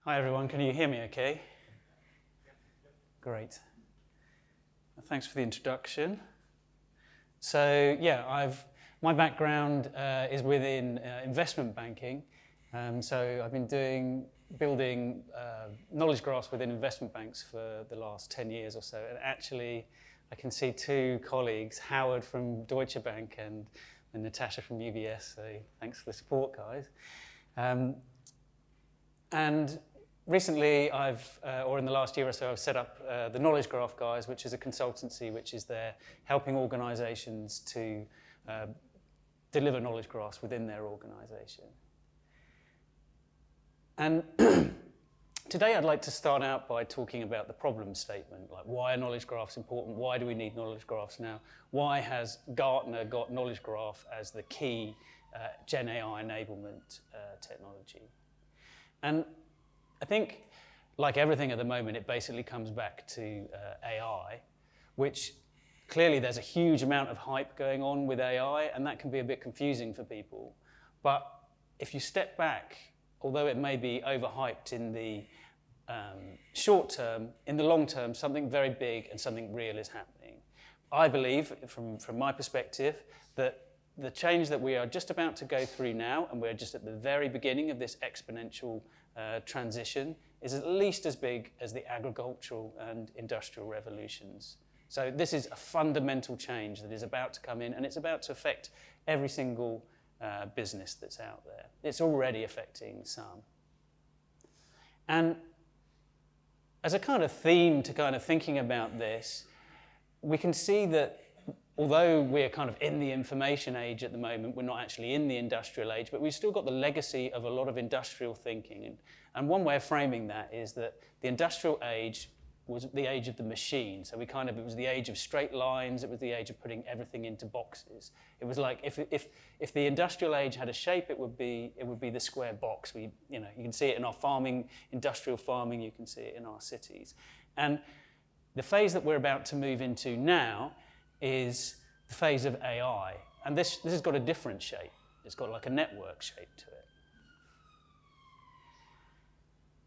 Hi everyone, can you hear me okay? Great. Thanks for the introduction. So yeah, my background is within investment banking. So I've been building knowledge graphs within investment banks for the last 10 years or so. And actually, I can see two colleagues, Howard from Deutsche Bank and Natasha from UBS. So thanks for the support, guys. And recently, or in the last year or so, I've set up the Knowledge Graph Guys, which is a consultancy which is there helping organisations to deliver knowledge graphs within their organisation. And today I'd like to start out by talking about the problem statement, like why are knowledge graphs important? Why do we need knowledge graphs now? Why has Gartner got knowledge graph as the key Gen AI enablement technology? And I think, like everything at the moment, it basically comes back to AI, which clearly there's a huge amount of hype going on with AI, and that can be a bit confusing for people. But if you step back, although it may be overhyped in the short term, in the long term, something very big and something real is happening. I believe, from my perspective, that the change that we are just about to go through now, and we're just at the very beginning of this exponential transition, is at least as big as the agricultural and industrial revolutions. So this is a fundamental change that is about to come in, and it's about to affect every single business that's out there. It's already affecting some. And as a kind of theme to kind of thinking about this, we can see that although we're kind of in the information age at the moment, we're not actually in the industrial age, but we've still got the legacy of a lot of industrial thinking. And one way of framing that is that the industrial age was the age of the machine. So it was the age of straight lines, it was the age of putting everything into boxes. It was like if the industrial age had a shape, it would be the square box. You can see it in our farming, industrial farming, you can see it in our cities. And the phase that we're about to move into now is the phase of AI. And this has got a different shape. It's got like a network shape to it.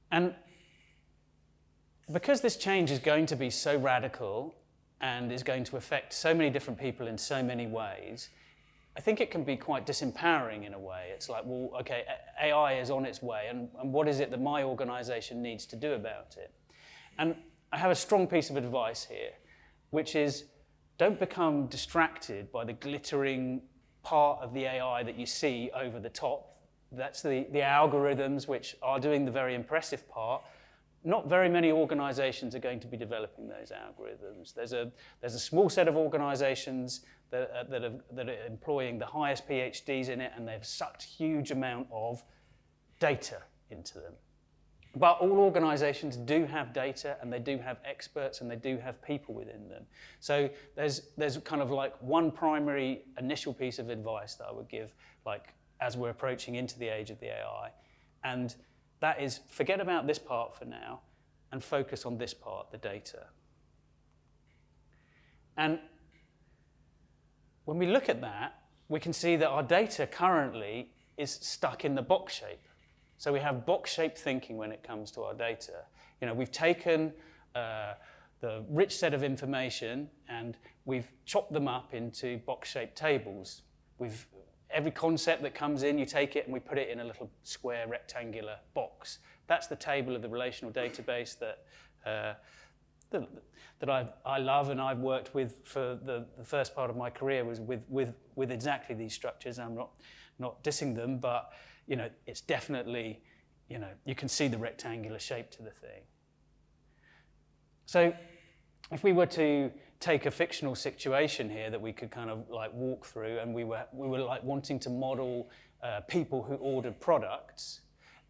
And because this change is going to be so radical and is going to affect so many different people in so many ways, I think it can be quite disempowering in a way. It's like, well, okay, AI is on its way, and what is it that my organisation needs to do about it? And I have a strong piece of advice here, which is, don't become distracted by the glittering part of the AI that you see over the top. That's the algorithms which are doing the very impressive part. Not very many organizations are going to be developing those algorithms. There's a small set of organizations that are employing the highest PhDs in it, and they've sucked a huge amount of data into them. But all organizations do have data, and they do have experts, and they do have people within them. So there's kind of like one primary initial piece of advice that I would give, like as we're approaching into the age of the AI, and that is forget about this part for now and focus on this part, the data. And when we look at that, we can see that our data currently is stuck in the box shape. So we have box-shaped thinking when it comes to our data. We've taken the rich set of information and we've chopped them up into box-shaped tables. Every concept that comes in, you take it and we put it in a little square rectangular box. That's the table of the relational database that I love and I've worked with for the first part of my career was with exactly these structures. I'm not dissing them, but it's definitely, you can see the rectangular shape to the thing. So if we were to take a fictional situation here that we could kind of like walk through, and we were like wanting to model people who ordered products,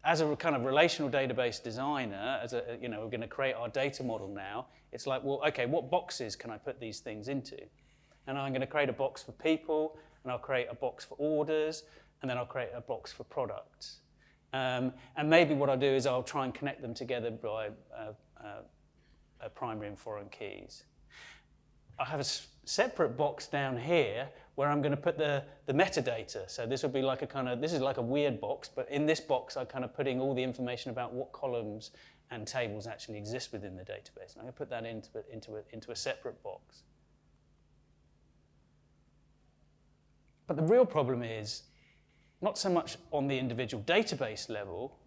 as a kind of relational database designer, we're going to create our data model now, it's like, well, okay, what boxes can I put these things into? And I'm going to create a box for people, and I'll create a box for orders, and then I'll create a box for products. And maybe what I'll do is I'll try and connect them together by primary and foreign keys. I have a separate box down here where I'm going to put the metadata. So this would be like this is like a weird box, but in this box I'm kind of putting all the information about what columns and tables actually exist within the database. And I'm going to put that into a separate box. But the real problem is not so much on the individual database level,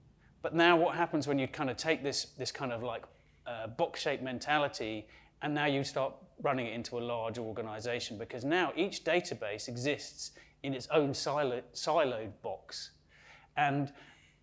but now what happens when you kind of take this kind of like box-shaped mentality and now you start running it into a large organization, because now each database exists in its own siloed box. And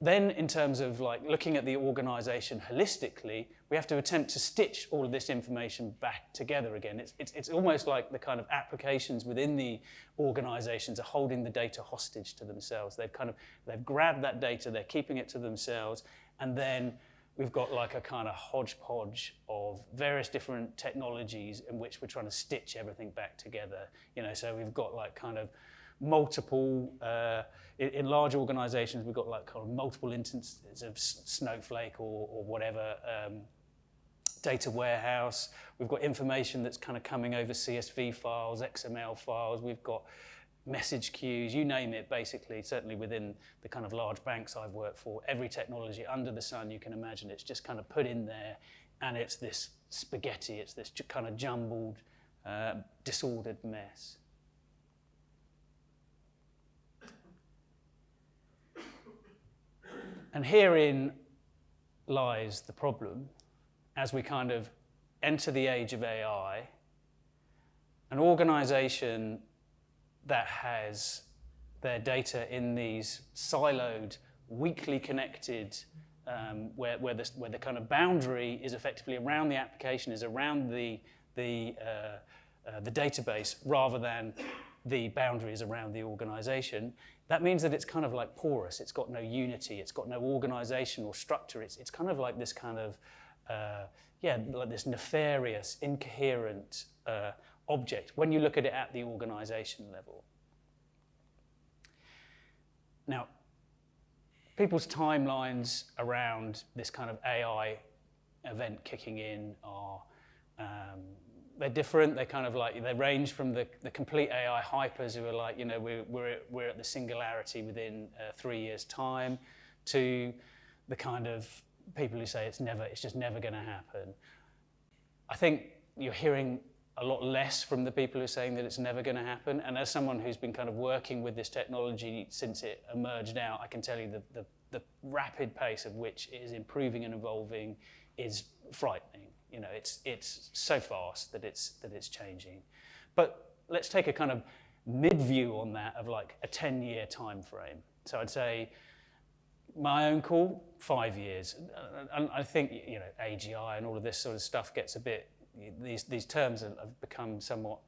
then in terms of like looking at the organization holistically, we have to attempt to stitch all of this information back together again. It's almost like the kind of applications within the organizations are holding the data hostage to themselves. They've grabbed that data, they're keeping it to themselves, and then we've got like a kind of hodgepodge of various different technologies in which we're trying to stitch everything back together. So we've got like kind of multiple, in large organizations, we've got like kind of multiple instances of Snowflake or whatever, data warehouse. We've got information that's kind of coming over CSV files, XML files. We've got message queues, you name it, basically, certainly within the kind of large banks I've worked for, every technology under the sun you can imagine, it's just kind of put in there, and it's this spaghetti, it's this kind of jumbled, disordered mess. And herein lies the problem. As we kind of enter the age of AI, an organization that has their data in these siloed, weakly connected, where the kind of boundary is effectively around the application, is around the database, rather than the boundaries around the organization. That means that it's kind of like porous. It's got no unity. It's got no organization or structure. It's kind of like this kind of, like this nefarious, incoherent object when you look at it at the organization level. Now, people's timelines around this kind of AI event kicking in are, they're different. They're kind of like, they range from the complete AI hypers who are like, we're at the singularity within 3 years' time, to the kind of people who say it's just never going to happen. I think you're hearing a lot less from the people who are saying that it's never going to happen. And as someone who's been kind of working with this technology since it emerged out, I can tell you the rapid pace of which it is improving and evolving is frightening. It's so fast that it's changing. But let's take a kind of mid-view on that of like a 10-year time frame. So I'd say my own call, 5 years. And I think, AGI and all of this sort of stuff gets a bit, these terms have become somewhat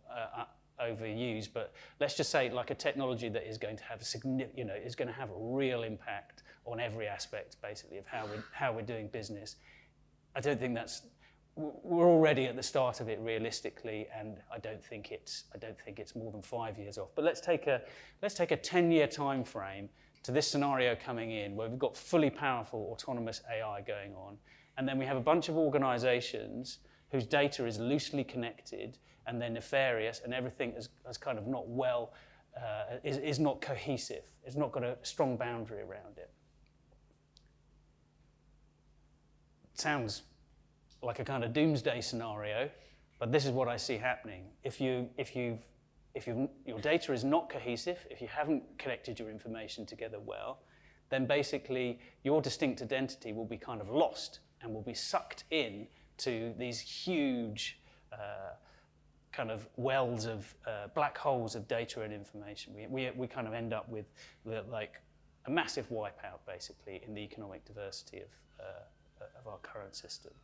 overused, but let's just say like a technology that is going to have is going to have a real impact on every aspect, basically, of how we're doing business. I don't think we're already at the start of it realistically, and I don't think it's more than 5 years off. But let's take a 10-year time frame to this scenario coming in, where we've got fully powerful autonomous AI going on, and then we have a bunch of organizations whose data is loosely connected and they're nefarious, and everything is kind of not is not cohesive. It's not got a strong boundary around it. It sounds like a kind of doomsday scenario, but this is what I see happening. If your data is not cohesive, if you haven't connected your information together well, then basically your distinct identity will be kind of lost and will be sucked in to these huge kind of wells of black holes of data and information. We kind of end up with like a massive wipeout, basically, in the economic diversity of our current system.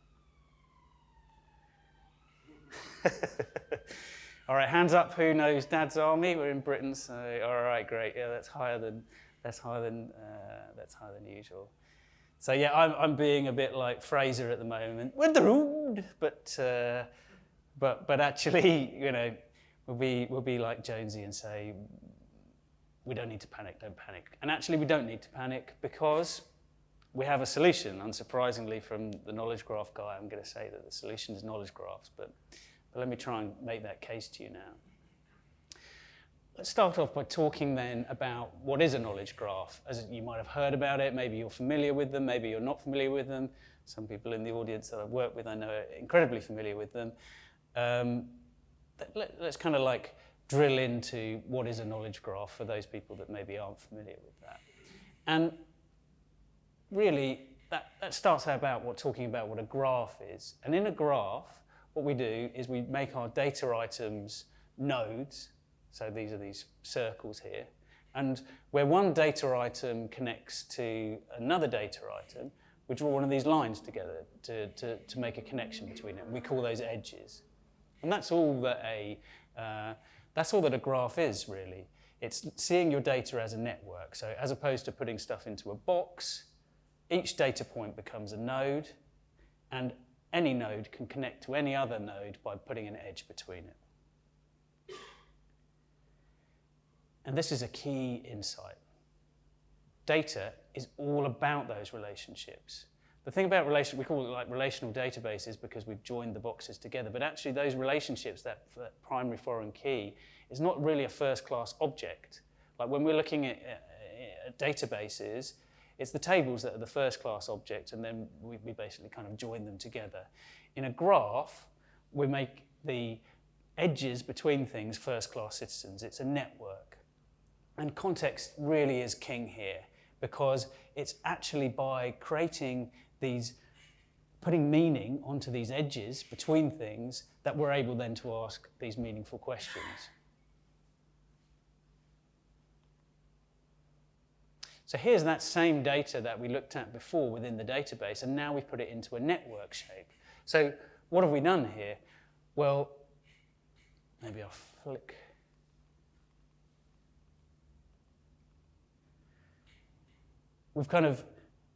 All right, hands up. Who knows Dad's Army? We're in Britain, so all right, great. Yeah, that's higher than usual. So yeah, I'm being a bit like Fraser at the moment, with the road, but actually, we'll be like Jonesy and say, we don't need to panic. Don't panic. And actually, we don't need to panic because we have a solution. Unsurprisingly, from the knowledge graph guy, I'm going to say that the solution is knowledge graphs, but But let me try and make that case to you now. Let's start off by talking then about what is a knowledge graph. As you might have heard about it, maybe you're familiar with them, maybe you're not familiar with them. Some people in the audience that I've worked with, I know, are incredibly familiar with them. Let's kind of like drill into what is a knowledge graph for those people that maybe aren't familiar with that. And really, that starts out about talking about what a graph is. And in a graph, what we do is we make our data items nodes. So these are these circles here. And where one data item connects to another data item, we draw one of these lines together to make a connection between them. We call those edges. And that's all that a graph is, really. It's seeing your data as a network. So as opposed to putting stuff into a box, each data point becomes a node, and any node can connect to any other node by putting an edge between it. And this is a key insight. Data is all about those relationships. The thing about we call it like relational databases because we've joined the boxes together, but actually those relationships, that primary foreign key, is not really a first-class object. Like when we're looking at databases, it's the tables that are the first-class object, and then we basically kind of join them together. In a graph, we make the edges between things first-class citizens. It's a network. And context really is king here, because it's actually by creating these, putting meaning onto these edges between things that we're able then to ask these meaningful questions. So here's that same data that we looked at before within the database, and now we've put it into a network shape. So what have we done here? Well, maybe I'll flick.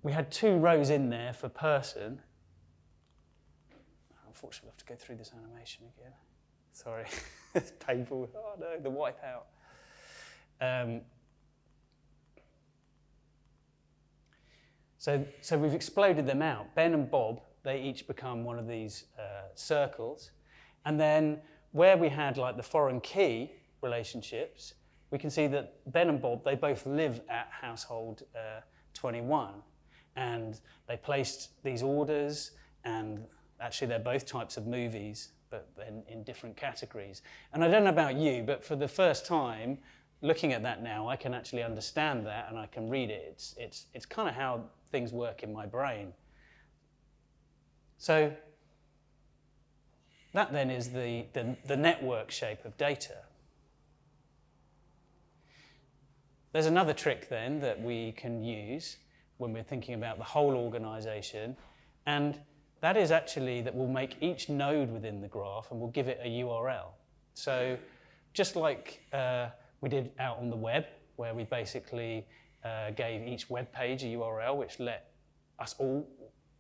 We had 2 rows in there for person. Unfortunately, we have to go through this animation again. Sorry, it's painful. Oh no, the wipeout. So we've exploded them out. Ben and Bob, they each become one of these circles. And then where we had like the foreign key relationships, we can see that Ben and Bob, they both live at household 21, and they placed these orders, and actually they're both types of movies, but then in different categories. And I don't know about you, but for the first time, looking at that now, I can actually understand that and I can read it. It's kind of how things work in my brain. So that then is the network shape of data. There's another trick then that we can use when we're thinking about the whole organization, and that is actually that we'll make each node within the graph and we'll give it a URL. So just like we did out on the web, where we basically gave each web page a URL, which let us all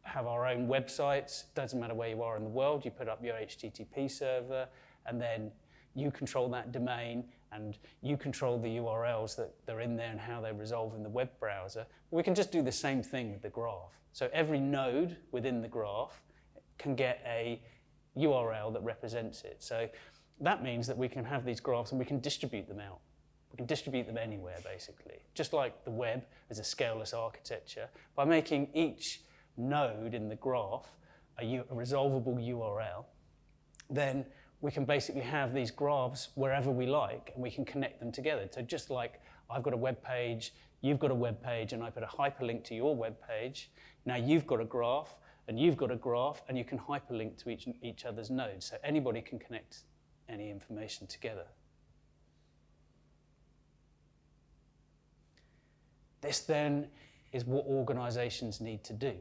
have our own websites. Doesn't matter where you are in the world, you put up your HTTP server, and then you control that domain, and you control the URLs that they're in there and how they resolve in the web browser. We can just do the same thing with the graph. So every node within the graph can get a URL that represents it. So that means that we can have these graphs and we can distribute them out. We can distribute them anywhere, basically. Just like the web is a scaleless architecture, by making each node in the graph a resolvable URL, then we can basically have these graphs wherever we like, and we can connect them together. So just like I've got a web page, you've got a web page, and I put a hyperlink to your web page, now you've got a graph, and you've got a graph, and you can hyperlink to each other's nodes. So anybody can connect any information together. This then is what organizations need to do.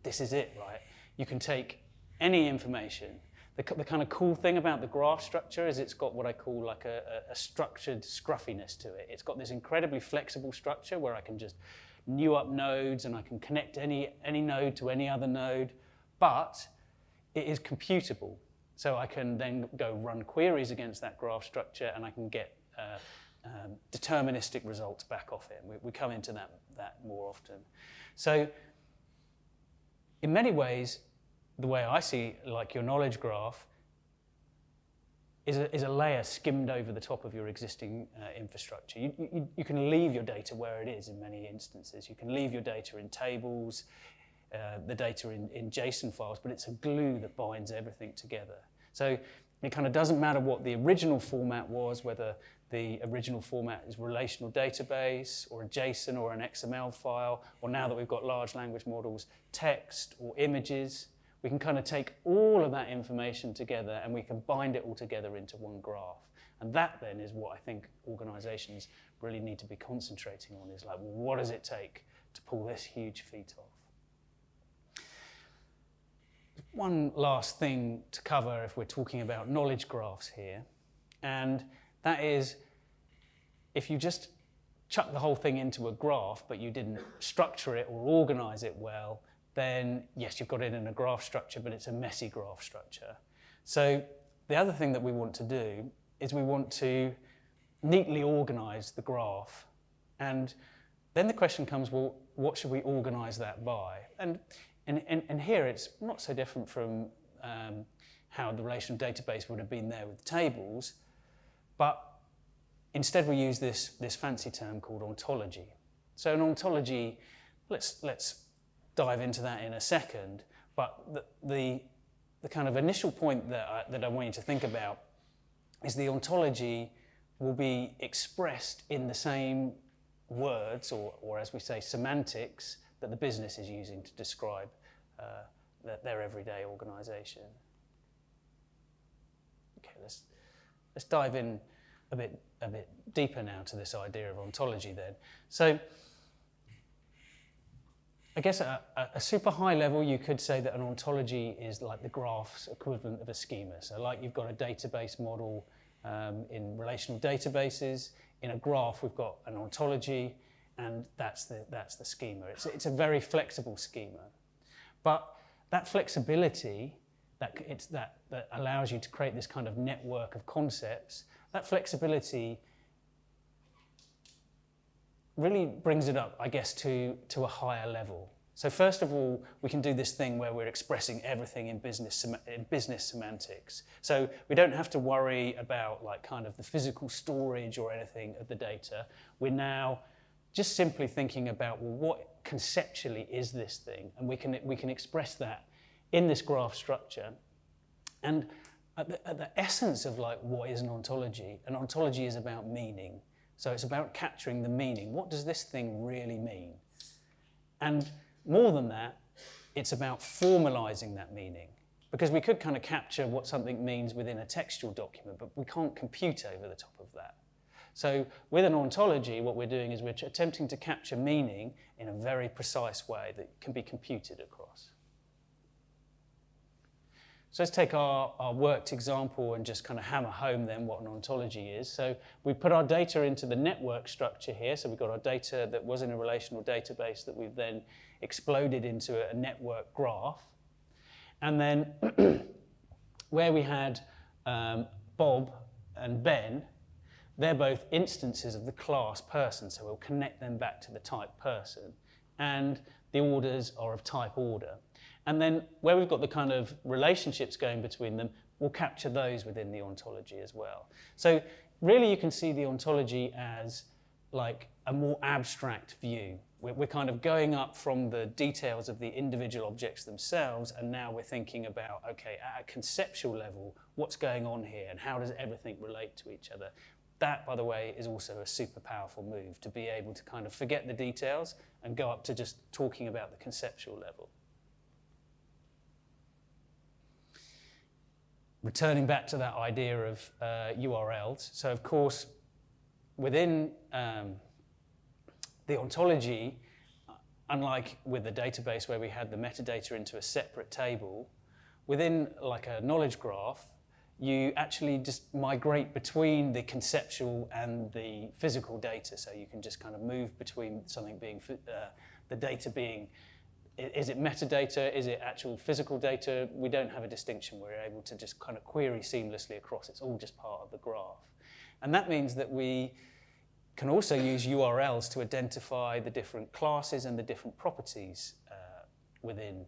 This is it, right? You can take any information. The kind of cool thing about the graph structure is it's got what I call like a structured scruffiness to it. It's got this incredibly flexible structure where I can just new up nodes and I can connect any node to any other node, but it is computable. So I can then go run queries against that graph structure and I can get deterministic results back off it. We come into that more often. So in many ways, the way I see like your knowledge graph is a layer skimmed over the top of your existing infrastructure. You can leave your data where it is in many instances. You can leave your data in tables, the data in JSON files, but it's a glue that binds everything together. So it kind of doesn't matter what the original format was, whether the original format is relational database or a JSON or an XML file, or now that we've got large language models, text or images. We can kind of take all of that information together and we can bind it all together into one graph. And that then is what I think organizations really need to be concentrating on, is like, well, what does it take to pull this huge feat off? One last thing to cover if we're talking about knowledge graphs here, and that is, if you just chuck the whole thing into a graph but you didn't structure it or organize it well, then yes, you've got it in a graph structure, but it's a messy graph structure. So the other thing that we want to do is we want to neatly organize the graph. And then the question comes, well, what should we organize that by? And here it's not so different from how the relational database would have been there with tables, but instead we use this fancy term called ontology. So an ontology, let's dive into that in a second, but the kind of initial point that I want you to think about is the ontology will be expressed in the same words, or as we say, semantics, that the business is using to describe their everyday organization. Okay, let's dive in a bit deeper now to this idea of ontology then. So I guess at a super high level, you could say that an ontology is like the graph's equivalent of a schema. So like you've got a database model in relational databases. In a graph, we've got an ontology, and that's the schema. It's a very flexible schema. But that flexibility, that allows you to create this kind of network of concepts, that flexibility really brings it up, I guess, to a higher level. So first of all, we can do this thing where we're expressing everything in business semantics. So we don't have to worry about like kind of the physical storage or anything of the data. We're now just simply thinking about, well, what conceptually is this thing? And we can express that in this graph structure. And at the essence of like what is an ontology is about meaning. So it's about capturing the meaning. What does this thing really mean? And more than that, it's about formalizing that meaning. Because we could kind of capture what something means within a textual document, but we can't compute over the top of that. So with an ontology, what we're doing is we're attempting to capture meaning in a very precise way that can be computed across. So let's take our worked example and just kind of hammer home then what an ontology is. So we put our data into the network structure here. So we've got our data that was in a relational database that we've then exploded into a network graph. And then where we had Bob and Ben, they're both instances of the class person. So we'll connect them back to the type person. And the orders are of type order. And then where we've got the kind of relationships going between them, we'll capture those within the ontology as well. So really you can see the ontology as like a more abstract view. We're kind of going up from the details of the individual objects themselves, and now we're thinking about, okay, at a conceptual level, what's going on here and how does everything relate to each other? That, by the way, is also a super powerful move, to be able to kind of forget the details and go up to just talking about the conceptual level. Returning back to that idea of URLs, so of course, within the ontology, unlike with the database where we had the metadata into a separate table, within like a knowledge graph, you actually just migrate between the conceptual and the physical data. So you can just kind of move between something being, the data being, is it metadata? Is it actual physical data? We don't have a distinction. We're able to just kind of query seamlessly across. It's all just part of the graph. And that means that we can also use URLs to identify the different classes and the different properties within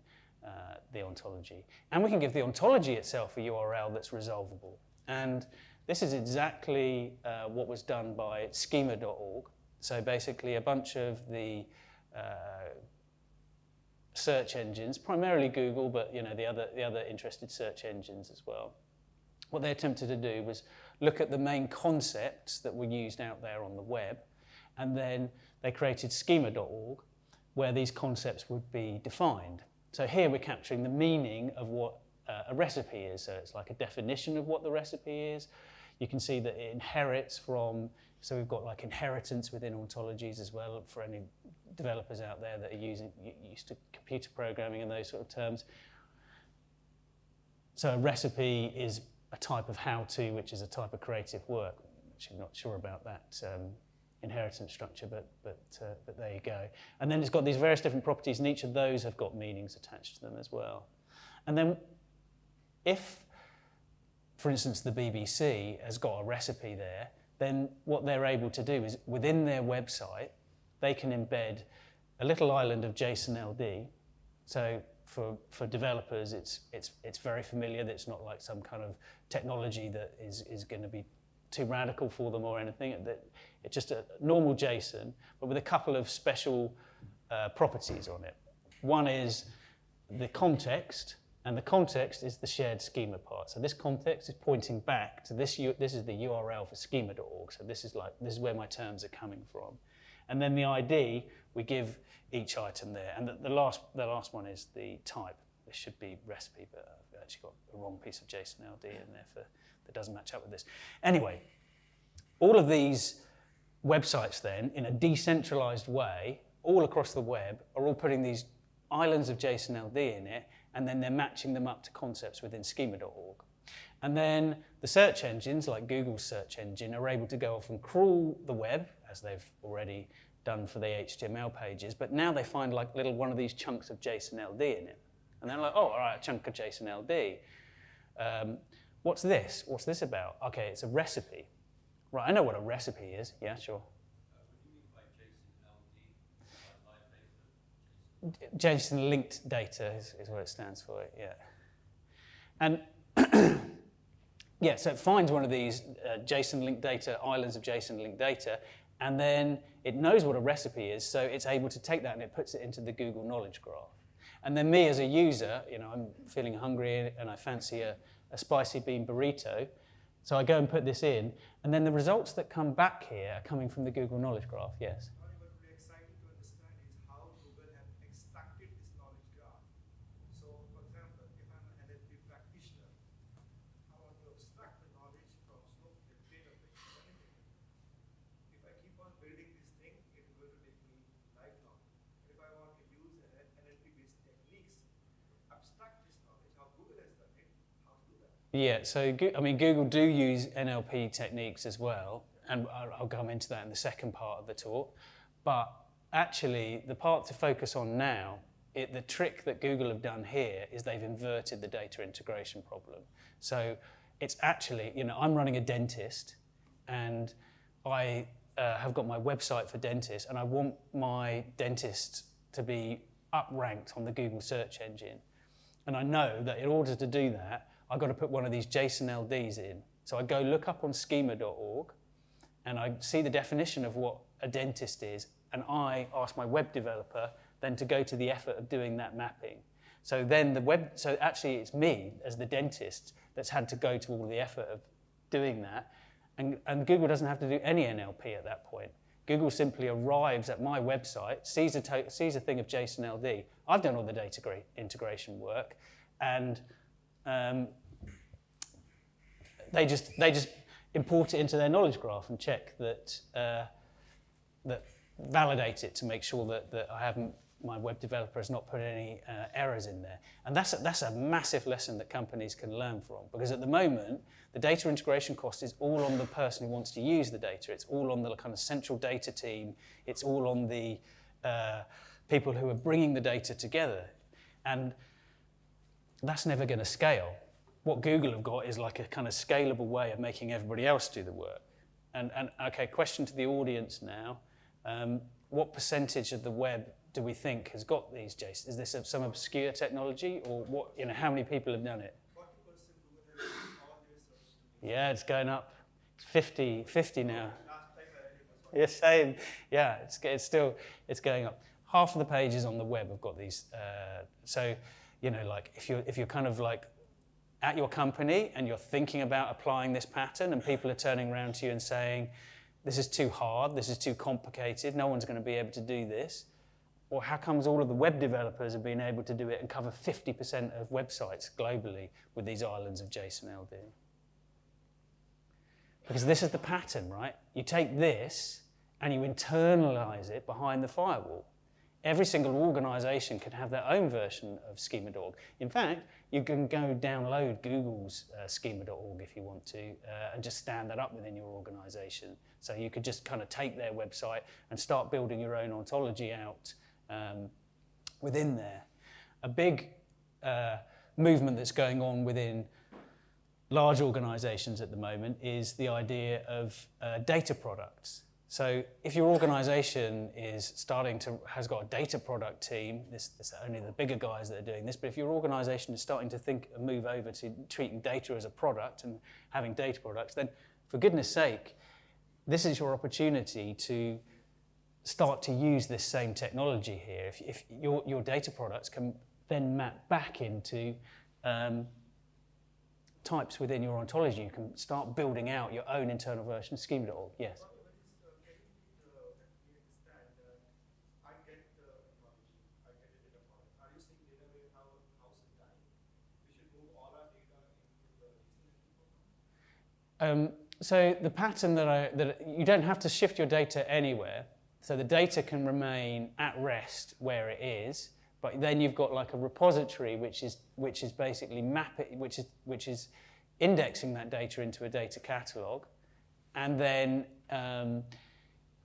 the ontology. And we can give the ontology itself a URL that's resolvable. And this is exactly what was done by schema.org. So basically a bunch of the search engines, primarily Google, but you know the other interested search engines as well. What they attempted to do was look at the main concepts that were used out there on the web, and then they created schema.org, where these concepts would be defined. So here we're capturing the meaning of what a recipe is. So it's like a definition of what the recipe is. You can see that it inherits from, so we've got like inheritance within ontologies as well for any developers out there that are used to computer programming and those sort of terms. So a recipe is a type of how-to, which is a type of creative work. Actually, I'm not sure about that inheritance structure, but there you go. And then it's got these various different properties, and each of those have got meanings attached to them as well. And then if, for instance, the BBC has got a recipe there, then what they're able to do is within their website, they can embed a little island of JSON-LD. So for developers, it's very familiar. That it's not like some kind of technology that is going to be too radical for them or anything. It's just a normal JSON, but with a couple of special properties on it. One is the context, and the context is the shared schema part. So this context is pointing back to this. This is the URL for schema.org. So this is where my terms are coming from. And then the ID, we give each item there. And the last one is the type. This should be recipe, but I've actually got a wrong piece of JSON-LD in there that doesn't match up with this. Anyway, all of these websites then, in a decentralized way, all across the web, are all putting these islands of JSON-LD in it, and then they're matching them up to concepts within schema.org. And then the search engines, like Google's search engine, are able to go off and crawl the web, as they've already done for the HTML pages, but now they find like one of these chunks of JSON-LD in it. And they're like, oh, all right, a chunk of JSON-LD. What's this? What's this about? Okay, it's a recipe. Right, I know what a recipe is. Yeah, sure. What do you mean by JSON-LD? Live data? JSON linked data is what it stands for, yeah. And yeah, so it finds one of these JSON linked data, islands of JSON linked data, and then it knows what a recipe is, so it's able to take that and it puts it into the Google Knowledge Graph. And then me as a user, you know, I'm feeling hungry and I fancy a spicy bean burrito, so I go and put this in, and then the results that come back here are coming from the Google Knowledge Graph, yes. What would be exciting to understand is how Google have extracted this knowledge graph. So, for example, if I'm an NLP practitioner, I want to extract the knowledge from Snowflake database or anything. If I keep on building this thing, it's going to take me lifelong. If I want to use NLP-based techniques to abstract this knowledge, how Google has done it, how to do that? Yeah, so I mean, Google do use NLP techniques as well, and I'll come into that in the second part of the talk. But actually, the part to focus on now, the trick that Google have done here is they've inverted the data integration problem. So it's actually, you know, I'm running a dentist, and I have got my website for dentists, and I want my dentist to be up-ranked on the Google search engine. And I know that in order to do that, I've got to put one of these JSON-LDs in. So I go look up on schema.org, and I see the definition of what a dentist is, and I ask my web developer then to go to the effort of doing that mapping. So then so actually it's me as the dentist that's had to go to all the effort of doing that, and Google doesn't have to do any NLP at that point. Google simply arrives at my website, sees a thing of JSON-LD. I've done all the data integration work, and they just import it into their knowledge graph and check that validate it to make sure that my web developer has not put any errors in there. And that's a massive lesson that companies can learn from, because at the moment the data integration cost is all on the person who wants to use the data. It's all on the kind of central data team. It's all on the people who are bringing the data together, and that's never going to scale. What Google have got is like a kind of scalable way of making everybody else do the work. And okay, question to the audience now. What percentage of the web do we think has got these JSON? Is this some obscure technology, or what? You know, how many people have done it? 40% Google has all their search to Yeah, it's going up. It's 50 now. Last time I Yeah, same. Yeah, it's going up. Half of the pages on the web have got these. So, you know, like if you're kind of like at your company and you're thinking about applying this pattern, and people are turning around to you and saying, "This is too hard. This is too complicated. No one's going to be able to do this." Or how comes all of the web developers have been able to do it and cover 50% of websites globally with these islands of JSON-LD? Because this is the pattern, right? You take this and you internalize it behind the firewall. Every single organization can have their own version of schema.org. In fact, you can go download Google's schema.org if you want to and just stand that up within your organization. So you could just kind of take their website and start building your own ontology out within there. A big movement that's going on within large organizations at the moment is the idea of data products. So if your organization has got a data product team, this are only the bigger guys that are doing this, but if your organization is starting to move over to treating data as a product and having data products, then for goodness sake, this is your opportunity to start to use this same technology here. If your data products can then map back into types within your ontology, you can start building out your own internal version of schema.org. Yes? Can you understand that I get the technology, I get the data product. Are you saying data will have a house and time? We should move all our data into the JSON format? So the pattern that you don't have to shift your data anywhere. So the data can remain at rest where it is, but then you've got like a repository which is basically which is indexing that data into a data catalog, and then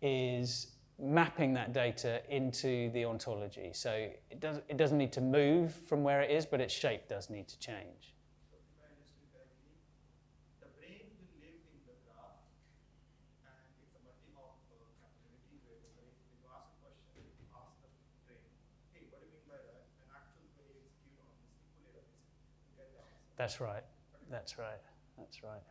is mapping that data into the ontology. So it doesn't need to move from where it is, but its shape does need to change. So if I understood correctly, the brain will live in the graph, and it's a multi-hop capability where the brain, when you ask a question, you ask the brain, hey, what do you mean by that? An actual query execute on this SQL database to get the answer. That's right. That's right. That's right.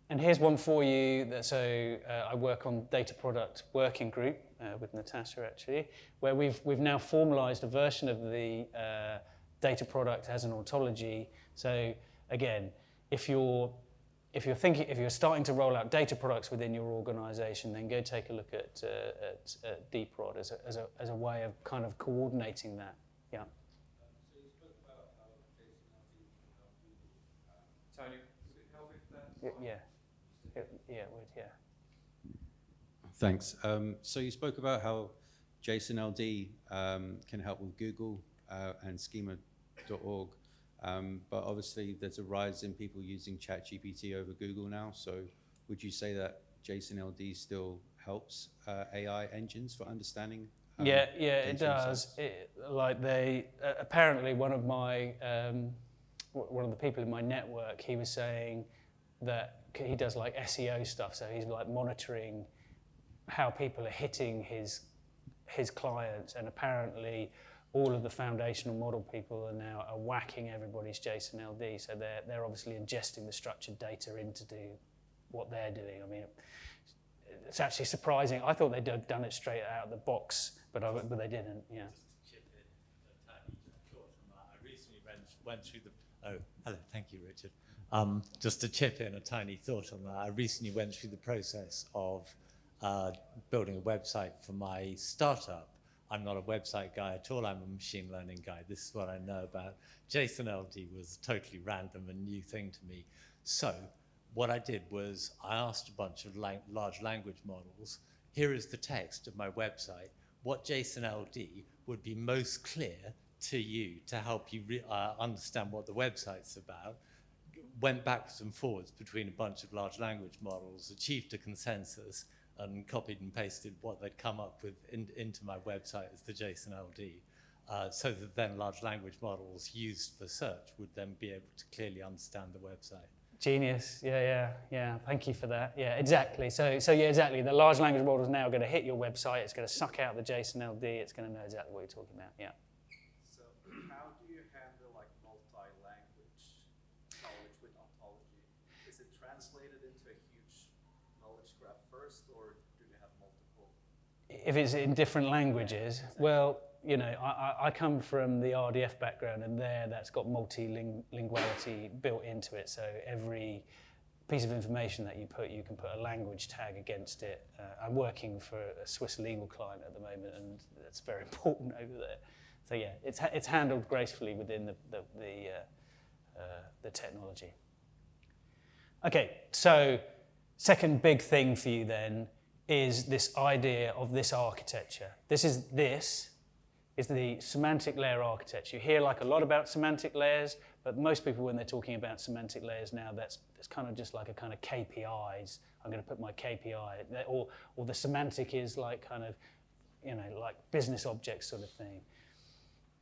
And here's one for you. So I work on data product working group with Natasha actually, where we've now formalized a version of the data product as an ontology. So again, if you're starting to roll out data products within your organization, then go take a look at dprod as a way of kind of coordinating that. Yeah. So you spoke about how JSON-LD can help Google. Tony, would it help if that? Yeah. Yeah. Thanks. So you spoke about how JSON-LD can help with Google and schema.org, but obviously there's a rise in people using ChatGPT over Google now. So would you say that JSON-LD still helps AI engines for understanding? Yeah, it does. Apparently one of the people in my network, he was saying that he does like SEO stuff, so he's like monitoring how people are hitting his clients, and apparently all of the foundational model people are now whacking everybody's JSON-LD, so they're obviously ingesting the structured data in to do what they're doing. I mean, it's actually surprising. I thought they'd done it straight out of the box, but they didn't. Yeah. Just to chip in a tiny thought on that, I recently went through the. Oh, hello, thank you, Richard. Just to chip in a tiny thought on that, I recently went through the process of building a website for my startup. I'm not a website guy at all, I'm a machine learning guy. This is what I know about. JSON-LD was a totally random and new thing to me. So what I did was I asked a bunch of large language models, here is the text of my website. What JSON-LD would be most clear to you to help you understand what the website's about? Went backwards and forwards between a bunch of large language models, achieved a consensus, and copied and pasted what they'd come up with into my website as the JSON-LD, so that then large language models used for search would then be able to clearly understand the website. Genius. Yeah. Thank you for that. Yeah, exactly. So yeah, exactly. The large language model is now going to hit your website. It's going to suck out the JSON-LD. It's going to know exactly what you're talking about. Yeah. So So how do you handle like multi-language knowledge with ontology? Is it translated into a huge knowledge graph first, or do you have multiple? If it's in different languages, well, you know, I come from the RDF background, and that's got multilinguality built into it. So every piece of information that you can put a language tag against it. I'm working for a Swiss legal client at the moment, and that's very important over there. So yeah, it's handled gracefully within the technology. Okay, so second big thing for you then is this idea of this architecture. This is the semantic layer architecture. You hear like a lot about semantic layers, but most people, when they're talking about semantic layers now, that's kind of just like a kind of KPIs. I'm going to put my KPI, or the semantic is like kind of, you know, like business objects sort of thing.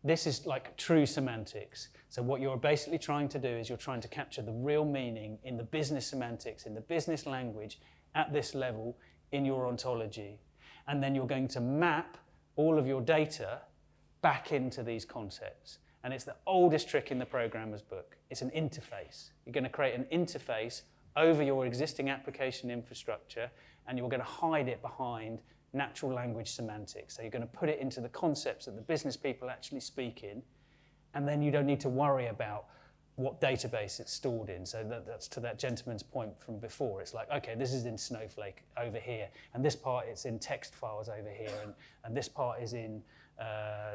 This is like true semantics. So what you're basically trying to do is you're trying to capture the real meaning in the business semantics, in the business language at this level in your ontology. And then you're going to map all of your data back into these concepts. And it's the oldest trick in the programmer's book. It's an interface. You're going to create an interface over your existing application infrastructure, and you're going to hide it behind natural language semantics. So you're going to put it into the concepts that the business people actually speak in, and then you don't need to worry about what database it's stored in. So that's to that gentleman's point from before. It's like, okay, this is in Snowflake over here, and this part it's in text files over here, and this part is in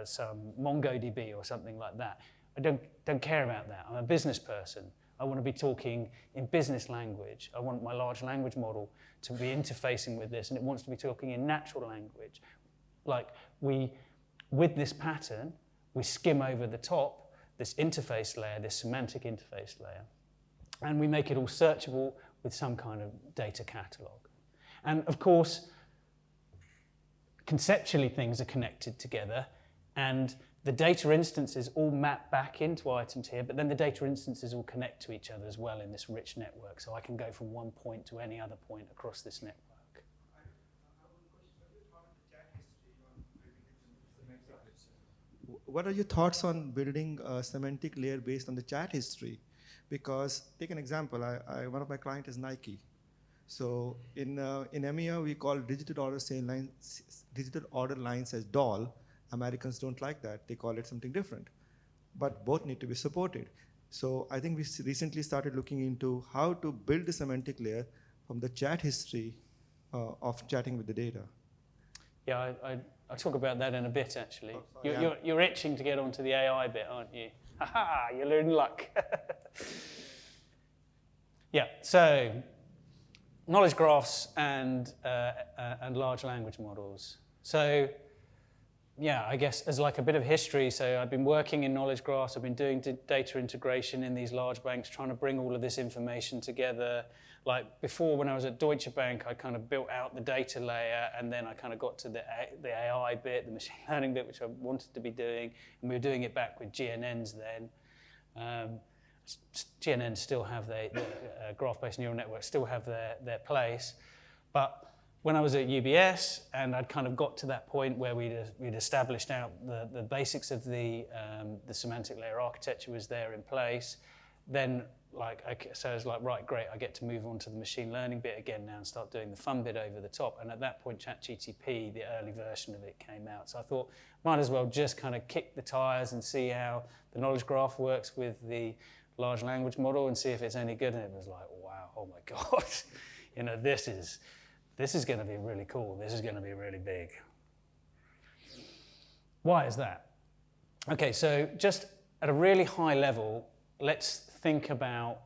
some MongoDB or something like that. I don't care about that. I'm a business person. I want to be talking in business language. I want my large language model to be interfacing with this, and it wants to be talking in natural language. Like with this pattern, we skim over the top this interface layer, this semantic interface layer, and we make it all searchable with some kind of data catalog. And of course, conceptually things are connected together, and the data instances all map back into items here, but then the data instances all connect to each other as well in this rich network. So I can go from one point to any other point across this network. What are your thoughts on building a semantic layer based on the chat history? Because take an example, one of my clients is Nike. So in EMEA, we call digital order lines as DOL. Americans don't like that. They call it something different. But both need to be supported. So I think we recently started looking into how to build the semantic layer from the chat history of chatting with the data. Yeah, I'll talk about that in a bit, actually. Oh, you're itching to get onto the AI bit, aren't you? Ha-ha, you're in luck. Yeah, so knowledge graphs and large language models. So yeah, I guess as like a bit of history, so I've been working in knowledge graphs, I've been doing data integration in these large banks, trying to bring all of this information together. Like before, when I was at Deutsche Bank, I kind of built out the data layer, and then I kind of got to the AI bit, the machine learning bit, which I wanted to be doing, and we were doing it back with GNNs then. GNNs still have their graph-based neural networks still have their place, but when I was at UBS and I'd kind of got to that point where we'd established out the basics of the semantic layer architecture was there in place, then so I was like, right, great, I get to move on to the machine learning bit again now and start doing the fun bit over the top. And at that point, ChatGPT, the early version of it, came out. So I thought, might as well just kind of kick the tires and see how the knowledge graph works with the large language model and see if it's any good. And it was like, wow, oh my God, you know, this is going to be really cool. This is going to be really big. Why is that? Okay, so just at a really high level, let's think about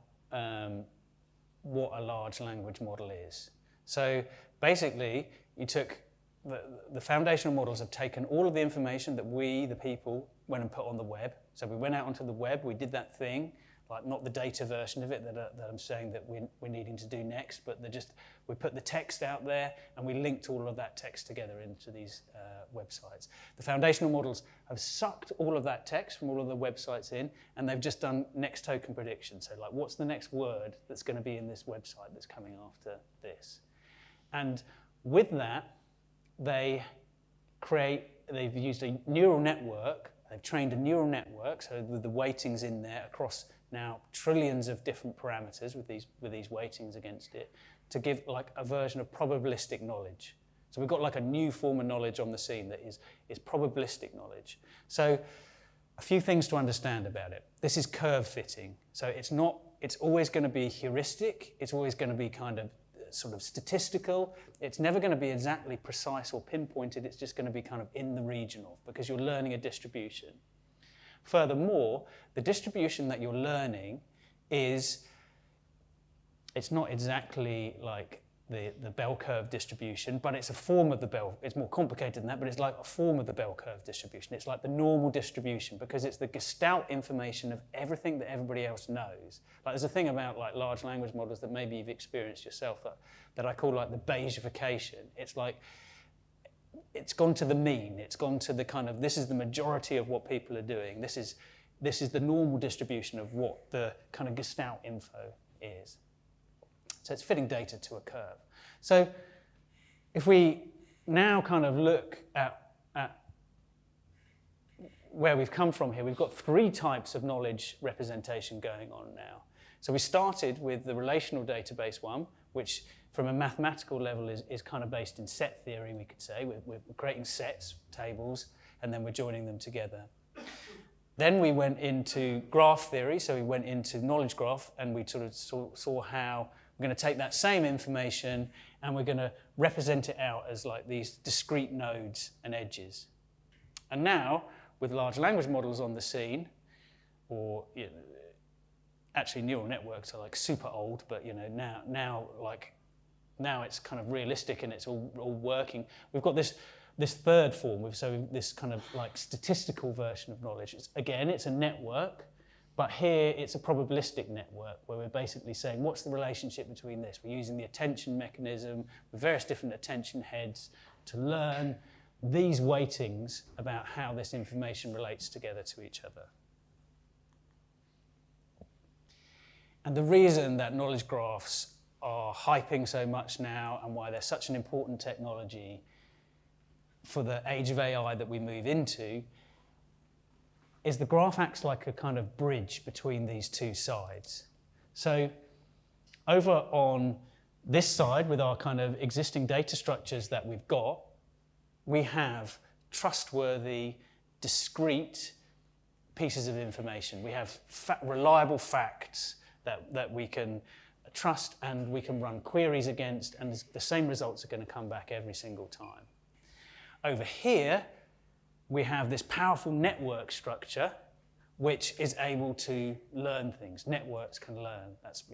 what a large language model is. So basically, you took the foundational models have taken all of the information that we, the people, went and put on the web. So we went out onto the web, we did that thing, like not the data version of it that I'm saying that we're needing to do next, but we put the text out there and we linked all of that text together into these websites. The foundational models have sucked all of that text from all of the websites in, and they've just done next token prediction. So like, what's the next word that's going to be in this website that's coming after this? And with that, they've used a neural network They've trained a neural network, so with the weightings in there across now trillions of different parameters with these weightings against it, to give like a version of probabilistic knowledge. So we've got like a new form of knowledge on the scene that is probabilistic knowledge. So a few things to understand about it. This is curve fitting. So it's always going to be heuristic. It's always going to be kind of sort of statistical. It's never going to be exactly precise or pinpointed. It's just going to be kind of in the regional because you're learning a distribution. Furthermore, the distribution that you're learning it's not exactly like the bell curve distribution, but it's a form of the bell. It's more complicated than that, but it's like a form of the bell curve distribution. It's like the normal distribution because it's the gestalt information of everything that everybody else knows. Like there's a thing about like large language models that maybe you've experienced yourself that I call like the Bayesification. It's like it's gone to the mean. It's gone to the kind of this is the majority of what people are doing. This is the normal distribution of what the kind of gestalt info is. So it's fitting data to a curve. So if we now kind of look at where we've come from here, we've got three types of knowledge representation going on now. So we started with the relational database one, which from a mathematical level is kind of based in set theory, we could say. We're creating sets, tables, and then we're joining them together. Then we went into graph theory, so we went into knowledge graph, and we sort of saw how we're going to take that same information and we're going to represent it out as like these discrete nodes and edges. And now, with large language models on the scene, or actually neural networks are like super old, but now it's kind of realistic and it's all working. We've got this third form, so this kind of like statistical version of knowledge. It's a network. But here it's a probabilistic network where we're basically saying, what's the relationship between this? We're using the attention mechanism with various different attention heads to learn these weightings about how this information relates together to each other. And the reason that knowledge graphs are hyping so much now and why they're such an important technology for the age of AI that we move into is the graph acts like a kind of bridge between these two sides. So over on this side with our kind of existing data structures that we've got, we have trustworthy, discrete pieces of information. We have reliable facts that we can trust and we can run queries against, and the same results are going to come back every single time. Over here, we have this powerful network structure which is able to learn things. Networks can learn. That's,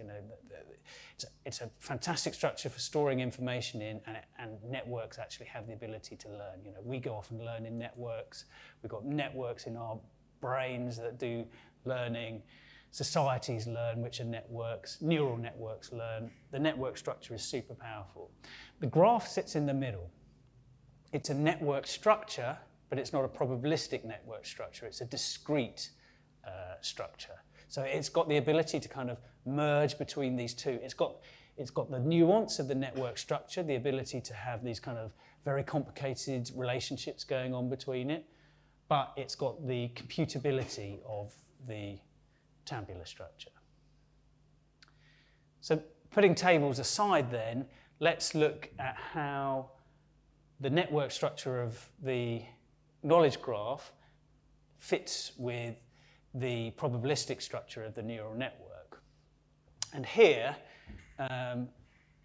it's a fantastic structure for storing information in, and networks actually have the ability to learn. We go off and learn in networks. We've got networks in our brains that do learning. Societies learn, which are networks. Neural networks learn. The network structure is super powerful. The graph sits in the middle. It's a network structure, but it's not a probabilistic network structure. It's a discrete structure. So it's got the ability to kind of merge between these two. It's got the nuance of the network structure, the ability to have these kind of very complicated relationships going on between it, but it's got the computability of the tabular structure. So putting tables aside then, let's look at how the network structure of the knowledge graph fits with the probabilistic structure of the neural network. And here,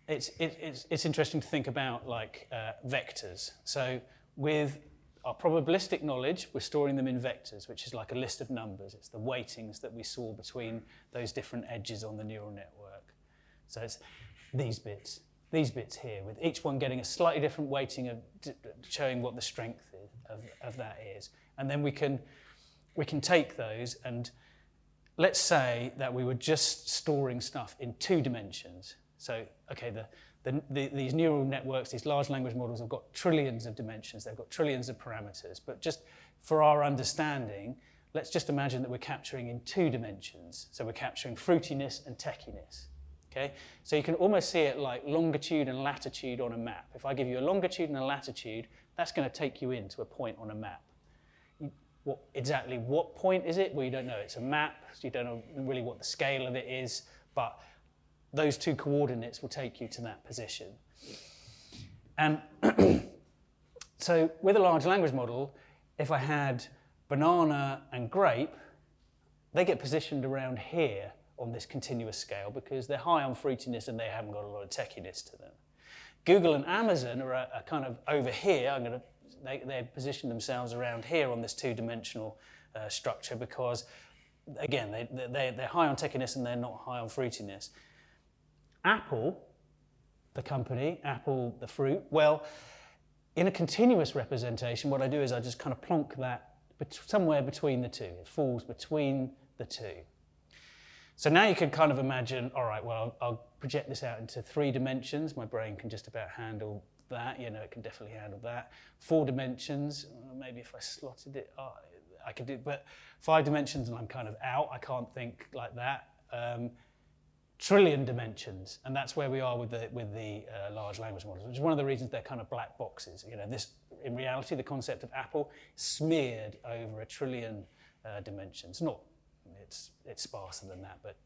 it's interesting to think about like vectors. So with our probabilistic knowledge, we're storing them in vectors, which is like a list of numbers. It's the weightings that we saw between those different edges on the neural network. So it's these bits here, with each one getting a slightly different weighting of showing what the strength of that is. And then we can take those and let's say that we were just storing stuff in 2 dimensions. So, okay, these neural networks, these large language models have got trillions of dimensions, they've got trillions of parameters, but just for our understanding, let's just imagine that we're capturing in 2 dimensions. So we're capturing fruitiness and techiness. Okay? So you can almost see it like longitude and latitude on a map. If I give you a longitude and a latitude, that's going to take you into a point on a map. exactly what point is it? Well, you don't know. It's a map, so you don't know really what the scale of it is, but those two coordinates will take you to that position. And so with a large language model, if I had banana and grape, they get positioned around here on this continuous scale because they're high on fruitiness and they haven't got a lot of techiness to them. Google and Amazon are kind of over here. They position themselves around here on this two-dimensional structure because, again, they're high on techiness and they're not high on fruitiness. Apple, the company, Apple, the fruit, well, in a continuous representation, what I do is I just kind of plonk that somewhere between the two. It falls between the two. So now you could kind of imagine, all right, well, I'll project this out into 3 dimensions. My brain can just about handle that. You know, it can definitely handle that. 4 dimensions, maybe if I slotted it, I could do, but 5 dimensions and I'm kind of out. I can't think like that. Trillion dimensions, and that's where we are with the large language models, which is one of the reasons they're kind of black boxes. You know, this, in reality, the concept of Apple smeared over 1 trillion dimensions. It's sparser than that, but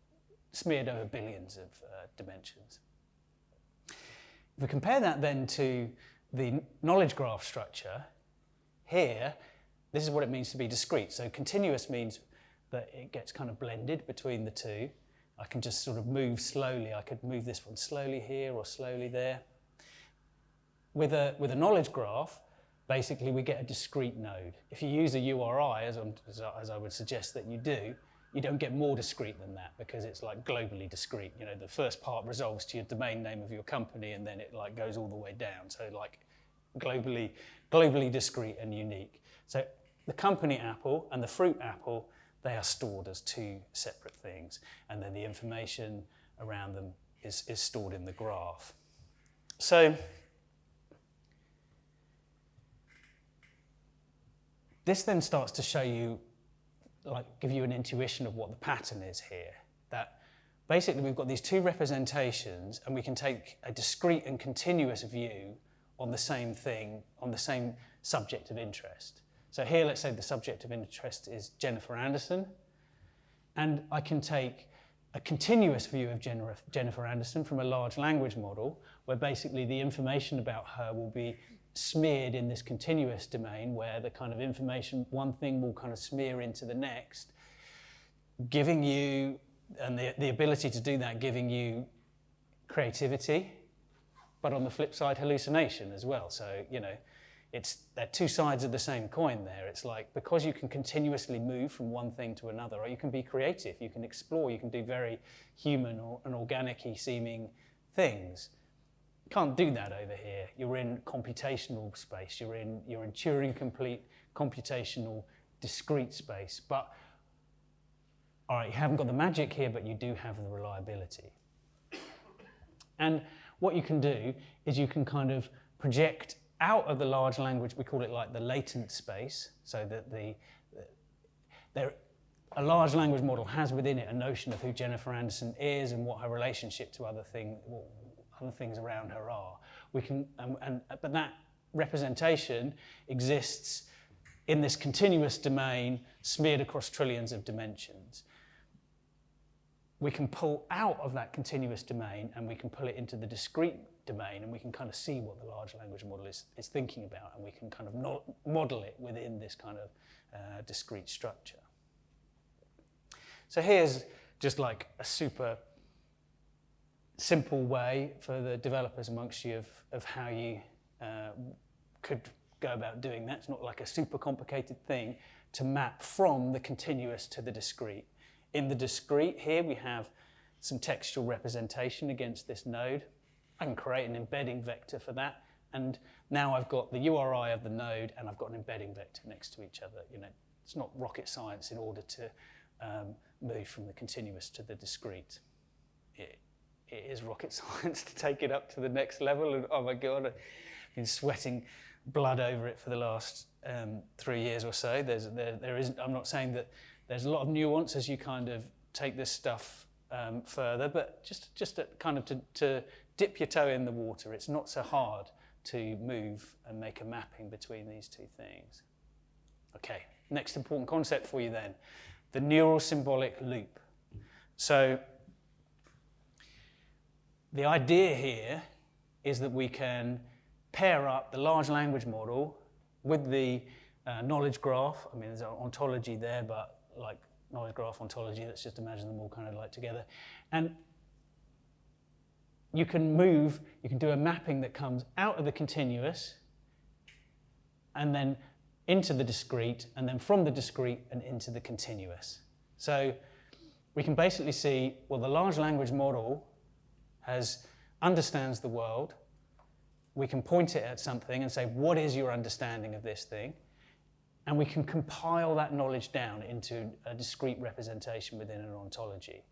smeared over billions of dimensions. If we compare that then to the knowledge graph structure, here, this is what it means to be discrete. So continuous means that it gets kind of blended between the two. I can just sort of move slowly. I could move this one slowly here or slowly there. With a knowledge graph, basically we get a discrete node. If you use a URI, as I would suggest that you do, you don't get more discrete than that because it's like globally discrete. You know, the first part resolves to your domain name of your company and then it like goes all the way down. So like globally discrete and unique. So the company Apple and the fruit Apple, they are stored as 2 separate things. And then the information around them is stored in the graph. So this then starts to show you, like, give you an intuition of what the pattern is here. That basically we've got these 2 representations and we can take a discrete and continuous view on the same thing, on the same subject of interest. So here, let's say the subject of interest is Jennifer Anderson, and I can take a continuous view of Jennifer Anderson from a large language model, where basically the information about her will be smeared in this continuous domain where the kind of information, one thing will kind of smear into the next, giving you, and the ability to do that, giving you creativity, but on the flip side, hallucination as well. So, you know, they're 2 sides of the same coin there. It's like, because you can continuously move from one thing to another, or you can be creative, you can explore, you can do very human and organic-y seeming things. Can't do that over here. You're in computational space. You're in Turing complete computational discrete space. But all right, you haven't got the magic here, but you do have the reliability. And what you can do is you can kind of project out of the large language. We call it like the latent space, so that a large language model has within it a notion of who Jennifer Anderson is and what her relationship to other things around her are. We can, but that representation exists in this continuous domain smeared across trillions of dimensions. We can pull out of that continuous domain and we can pull it into the discrete domain and we can kind of see what the large language model is thinking about, and we can kind of model it within this kind of discrete structure. So here's just like a super simple way for the developers amongst you of how you could go about doing that. It's not like a super complicated thing to map from the continuous to the discrete. In the discrete here we have some textual representation against this node. I can create an embedding vector for that, and now I've got the URI of the node and I've got an embedding vector next to each other. You know, it's not rocket science in order to move from the continuous to the discrete. It is rocket science to take it up to the next level, and oh my God, I've been sweating blood over it for the last 3 years or so. There isn't, I'm not saying that there's a lot of nuance as you kind of take this stuff further, but just to kind of to dip your toe in the water. It's not so hard to move and make a mapping between these 2 things. Okay, next important concept for you then, the neural symbolic loop. So the idea here is that we can pair up the large language model with the knowledge graph. I mean, there's an ontology there, but like knowledge graph, ontology, let's just imagine them all kind of like together. And you can do a mapping that comes out of the continuous and then into the discrete, and then from the discrete and into the continuous. So we can basically see, well, the large language model understands the world. We can point it at something and say, what is your understanding of this thing? And we can compile that knowledge down into a discrete representation within an ontology.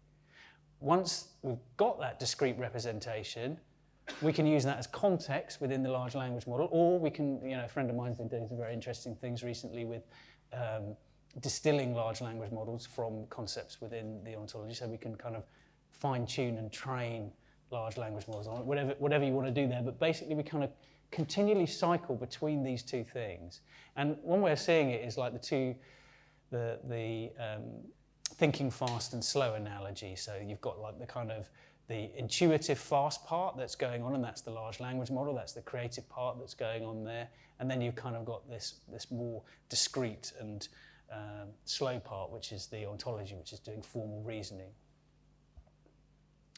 Once we've got that discrete representation, we can use that as context within the large language model, or we can, a friend of mine's been doing some very interesting things recently with distilling large language models from concepts within the ontology, so we can kind of fine-tune and train large language models on it, whatever you want to do there. But basically, we kind of continually cycle between these two things. And one way of seeing it is like the thinking fast and slow analogy. So you've got like the intuitive fast part that's going on, and that's the large language model. That's the creative part that's going on there. And then you've kind of got this more discrete and slow part, which is the ontology, which is doing formal reasoning.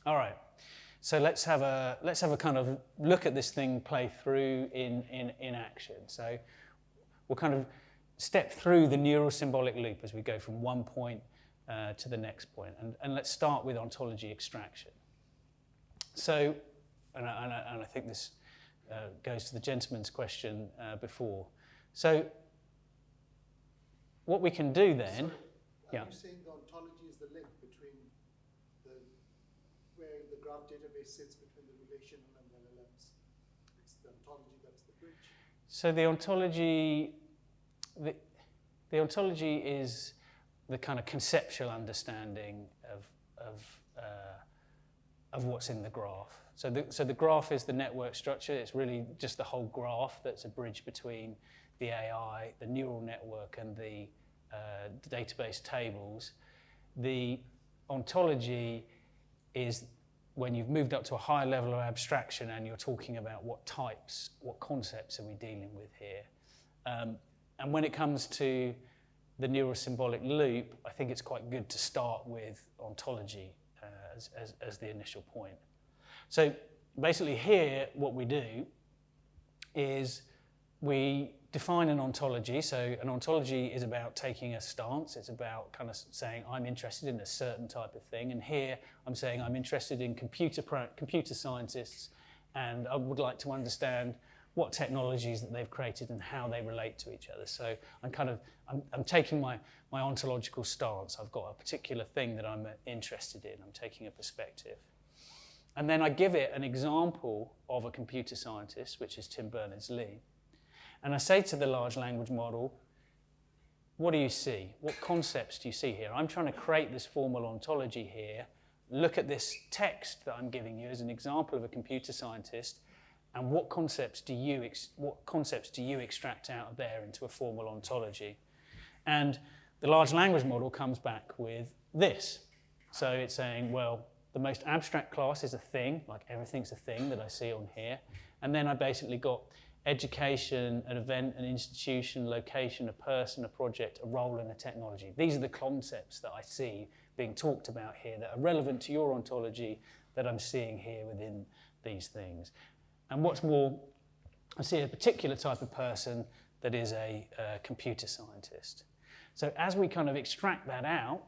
All right. So let's have a kind of look at this thing play through in action. So we'll kind of step through the neural symbolic loop as we go from one point to the next point. And let's start with ontology extraction. So, and I think this goes to the gentleman's question before. So what we can do then... Sorry, are you saying the ontology is the link between where the graph database sits between the relational and the LLMs? It's the ontology that's the bridge. So the ontology is the kind of conceptual understanding of what's in the graph. So the graph is the network structure. It's really just the whole graph that's a bridge between the AI, the neural network, and the database tables. The ontology is when you've moved up to a higher level of abstraction and you're talking about what concepts are we dealing with here. And when it comes to the neural symbolic loop, I think it's quite good to start with ontology as the initial point. So basically here, what we do is we define an ontology. So an ontology is about taking a stance. It's about kind of saying, I'm interested in a certain type of thing. And here I'm saying I'm interested in computer scientists, and I would like to understand what technologies that they've created and how they relate to each other. So I'm taking my ontological stance. I've got a particular thing that I'm interested in. I'm taking a perspective. And then I give it an example of a computer scientist, which is Tim Berners-Lee. And I say to the large language model, what do you see? What concepts do you see here? I'm trying to create this formal ontology here. Look at this text that I'm giving you as an example of a computer scientist, and what concepts do you extract out of there into a formal ontology? And the large language model comes back with this. So it's saying, well, the most abstract class is a thing, like everything's a thing that I see on here. And then I basically got education, an event, an institution, location, a person, a project, a role, and a technology. These are the concepts that I see being talked about here that are relevant to your ontology that I'm seeing here within these things. And what's more, I see a particular type of person that is a computer scientist. So as we kind of extract that out,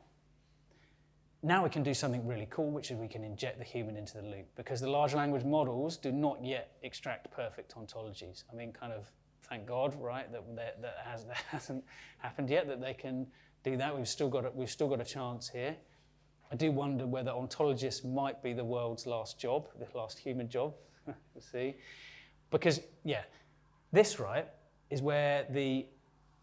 now we can do something really cool, which is we can inject the human into the loop, because the large language models do not yet extract perfect ontologies. I mean, kind of, thank God, right, that hasn't happened yet, that they can do that. We've still got a chance here. I do wonder whether ontologists might be the world's last job, the last human job. We'll see. Because, yeah, this, right, is where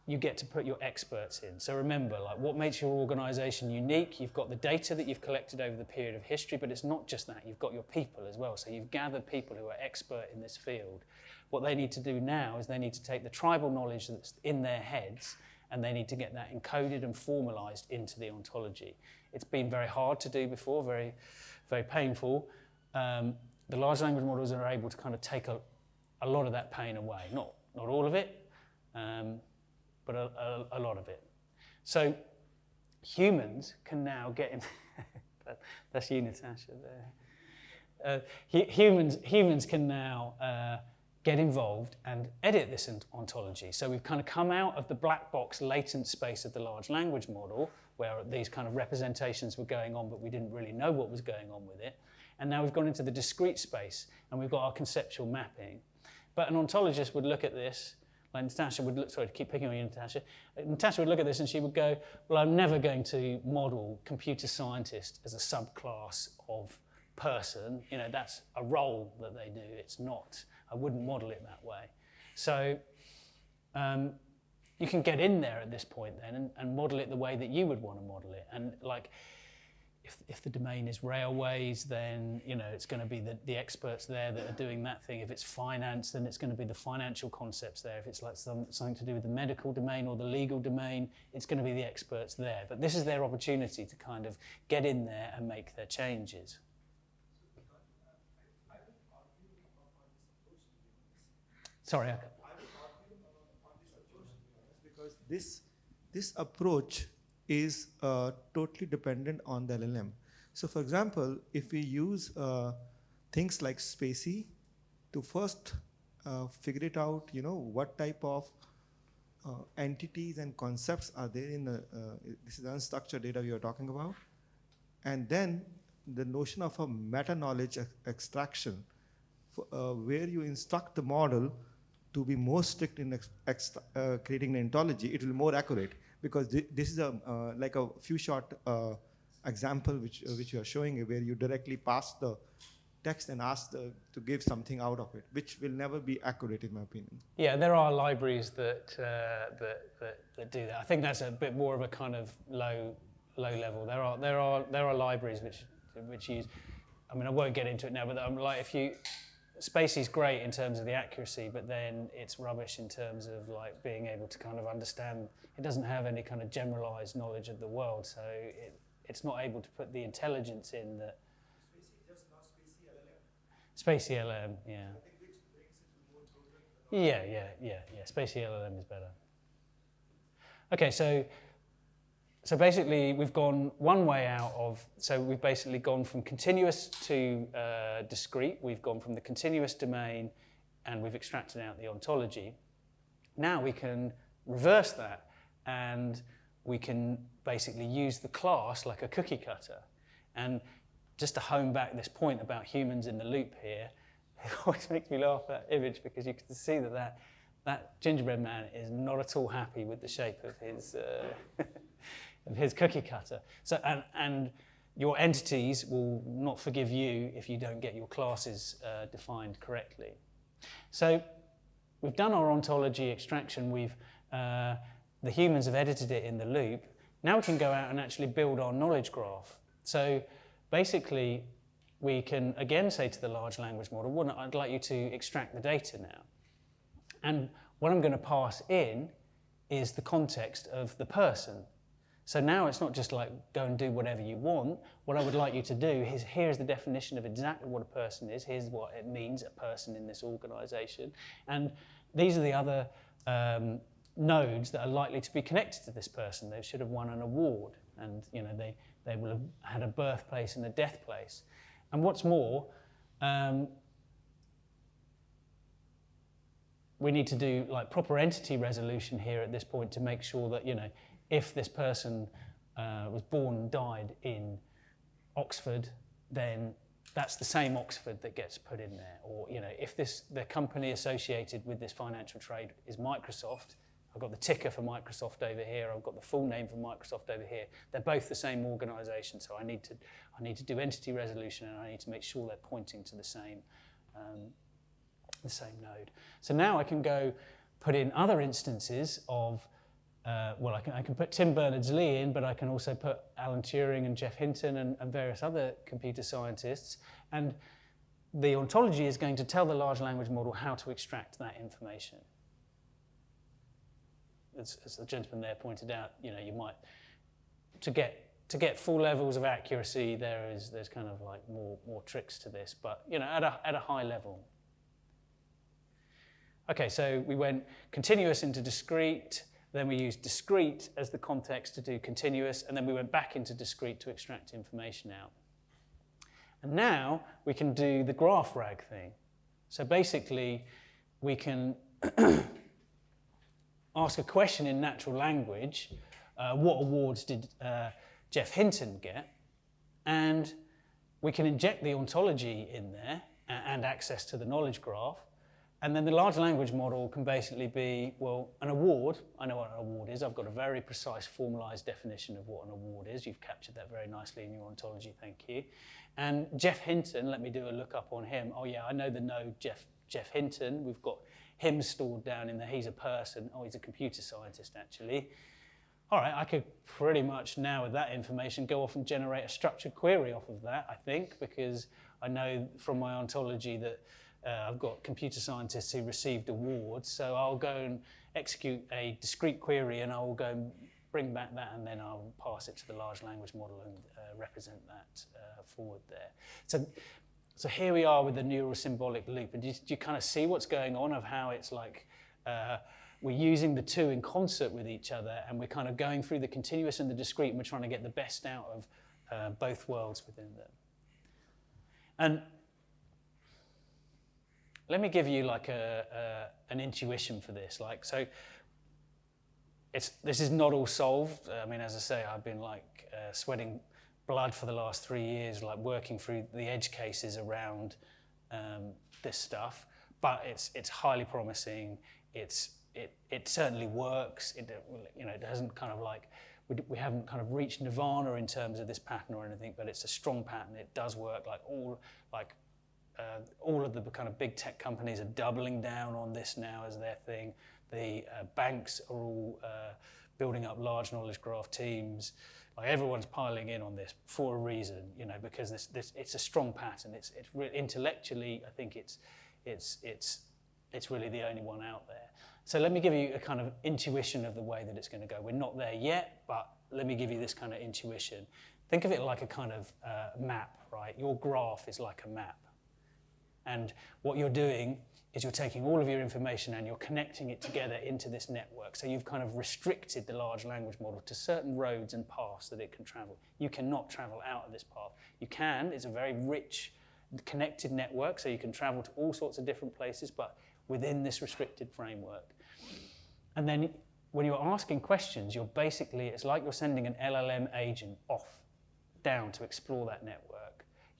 you get to put your experts in. So remember, like, what makes your organization unique? You've got the data that you've collected over the period of history, but it's not just that. You've got your people as well. So you've gathered people who are expert in this field. What they need to do now is they need to take the tribal knowledge that's in their heads and they need to get that encoded and formalized into the ontology. It's been very hard to do before, very, very painful. The large language models are able to kind of take a lot of that pain away. Not all of it, but a lot of it. So humans can now get in. That's you, Natasha, there. Humans can now get involved and edit this ontology. So we've kind of come out of the black box latent space of the large language model, where these kind of representations were going on, but we didn't really know what was going on with it. And now we've gone into the discrete space, and we've got our conceptual mapping. But an ontologist would look at this, like Natasha would look, sorry to keep picking on you, Natasha. Natasha would look at this and she would go, well, I'm never going to model computer scientist as a subclass of person. You know, that's a role that they do. It's not, I wouldn't model it that way. So you can get in there at this point then and model it the way that you would want to model it. And like, if the domain is railways, then you know it's going to be the experts there that are doing that thing. If it's finance, then it's going to be the financial concepts there. If it's like something to do with the medical domain or the legal domain, it's going to be the experts there. But this is their opportunity to kind of get in there and make their changes. I would argue on this approach. Sorry. I would argue on this approach because this approach is totally dependent on the LLM. So for example, if we use things like Spacey to first figure it out, you know, what type of entities and concepts are there in the, this is unstructured data we are talking about. And then the notion of a meta-knowledge extraction, where you instruct the model to be more strict in creating an ontology, it will be more accurate. Because this is like a few short example which you are showing, where you directly pass the text and ask to give something out of it, which will never be accurate in my opinion. Yeah, there are libraries that do that. I think that's a bit more of a kind of low level. There are libraries which use. I mean, I won't get into it now, but I'm like, if you. Spacey's great in terms of the accuracy, but then it's rubbish in terms of like being able to kind of understand. It doesn't have any kind of generalized knowledge of the world, so it's not able to put the intelligence in that. Spacey is just not Spacey LLM. Spacey LLM, yeah. I think which brings it more closer. Yeah. Spacey LLM is better. Okay, so basically we've gone one way out of, so we've basically gone from continuous to discrete. We've gone from the continuous domain and we've extracted out the ontology. Now we can reverse that and we can basically use the class like a cookie cutter. And just to hone back this point about humans in the loop here, it always makes me laugh, that image, because you can see that gingerbread man is not at all happy with the shape of his of his cookie cutter. So, and your entities will not forgive you if you don't get your classes defined correctly. So we've done our ontology extraction. The humans have edited it in the loop. Now we can go out and actually build our knowledge graph. So basically, we can again say to the large language model, well, I'd like you to extract the data now. And what I'm going to pass in is the context of the person. So now it's not just like go and do whatever you want. What I would like you to do is, here's the definition of exactly what a person is. Here's what it means, a person in this organization. And these are the other nodes that are likely to be connected to this person. They should have won an award, and you know they will have had a birthplace and a death place. And what's more, we need to do like proper entity resolution here at this point to make sure that, you know, if this person was born and died in Oxford, then that's the same Oxford that gets put in there. Or, you know, if the company associated with this financial trade is Microsoft, I've got the ticker for Microsoft over here, I've got the full name for Microsoft over here. They're both the same organization, so I need to do entity resolution, and I need to make sure they're pointing to the same node. So now I can go put in other instances of well, I can put Tim Berners-Lee in, but I can also put Alan Turing and Geoff Hinton and various other computer scientists. And the ontology is going to tell the large language model how to extract that information. as the gentleman there pointed out, you know, you might, to get full levels of accuracy, there's kind of like more tricks to this, but you know, at a high level. Okay, so we went continuous into discrete, then we used discrete as the context to do continuous, and then we went back into discrete to extract information out. And now we can do the graph rag thing. So basically, we can ask a question in natural language, what awards did Jeff Hinton get? And we can inject the ontology in there and access to the knowledge graph. And then the large language model can basically be, well, an award, I know what an award is. I've got a very precise formalized definition of what an award is. You've captured that very nicely in your ontology, thank you. And Jeff Hinton, let me do a look up on him. Oh yeah, I know the node Jeff Hinton. We've got him stored down in there. He's a person. Oh, he's a computer scientist, actually. All right, I could pretty much now with that information go off and generate a structured query off of that, I think, because I know from my ontology that I've got computer scientists who received awards, so I'll go and execute a discrete query and I'll go and bring back that, and then I'll pass it to the large language model and represent that forward there. So here we are with the neural symbolic loop, and do you kind of see what's going on of how it's like we're using the two in concert with each other, and we're kind of going through the continuous and the discrete, and we're trying to get the best out of both worlds within them. And let me give you like an intuition for this. Like, so this is not all solved. I mean, as I say, I've been like sweating blood for the last 3 years, like working through the edge cases around this stuff. But it's highly promising. It certainly works. It hasn't kind of like we haven't kind of reached nirvana in terms of this pattern or anything. But it's a strong pattern. It does work. All of the kind of big tech companies are doubling down on this now as their thing. The banks are all building up large knowledge graph teams. Like everyone's piling in on this for a reason, you know, because it's a strong pattern. It's intellectually, I think it's really the only one out there. So let me give you a kind of intuition of the way that it's going to go. We're not there yet, but let me give you this kind of intuition. Think of it like a kind of map, right? Your graph is like a map. And what you're doing is you're taking all of your information and you're connecting it together into this network. So you've kind of restricted the large language model to certain roads and paths that it can travel. You cannot travel out of this path. You can, it's a very rich, connected network, so you can travel to all sorts of different places, but within this restricted framework. And then when you're asking questions, you're basically, it's like you're sending an LLM agent off, down to explore that network.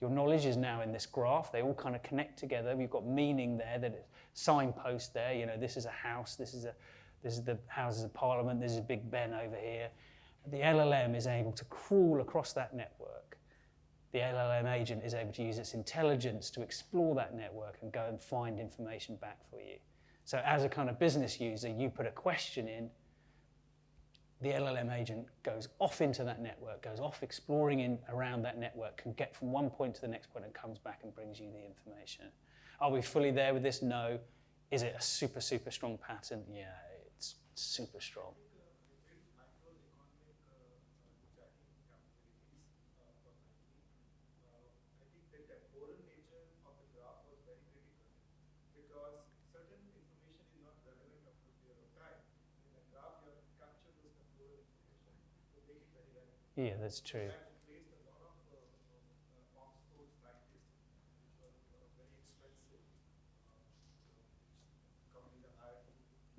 Your knowledge is now in this graph. They all kind of connect together. We've got meaning there, that it's signpost there. You know, this is a house. This is the Houses of Parliament. This is Big Ben over here. The LLM is able to crawl across that network. The LLM agent is able to use its intelligence to explore that network and go and find information back for you. So as a kind of business user, you put a question in, the LLM agent goes off into that network, goes off exploring around that network, can get from one point to the next point and comes back and brings you the information. Are we fully there with this? No. Is it a super, super strong pattern? Yeah, it's super strong. Yeah, that's true.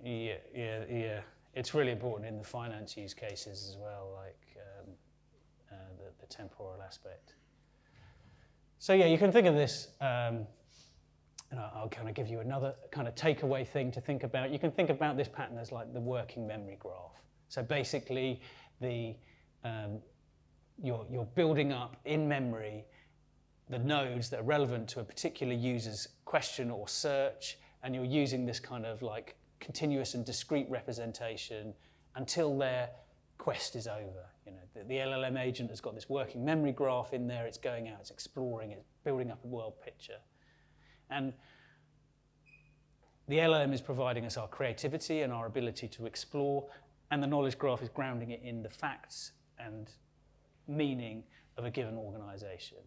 Yeah. It's really important in the finance use cases as well, like the temporal aspect. So yeah, you can think of this, and I'll kind of give you another kind of takeaway thing to think about. You can think about this pattern as like the working memory graph. So basically, you're building up in memory the nodes that are relevant to a particular user's question or search, and you're using this kind of like continuous and discrete representation until their quest is over. You know, the LLM agent has got this working memory graph in there. It's going out, it's exploring, it's building up a world picture, and the LLM is providing us our creativity and our ability to explore, and the knowledge graph is grounding it in the facts and meaning of a given organization.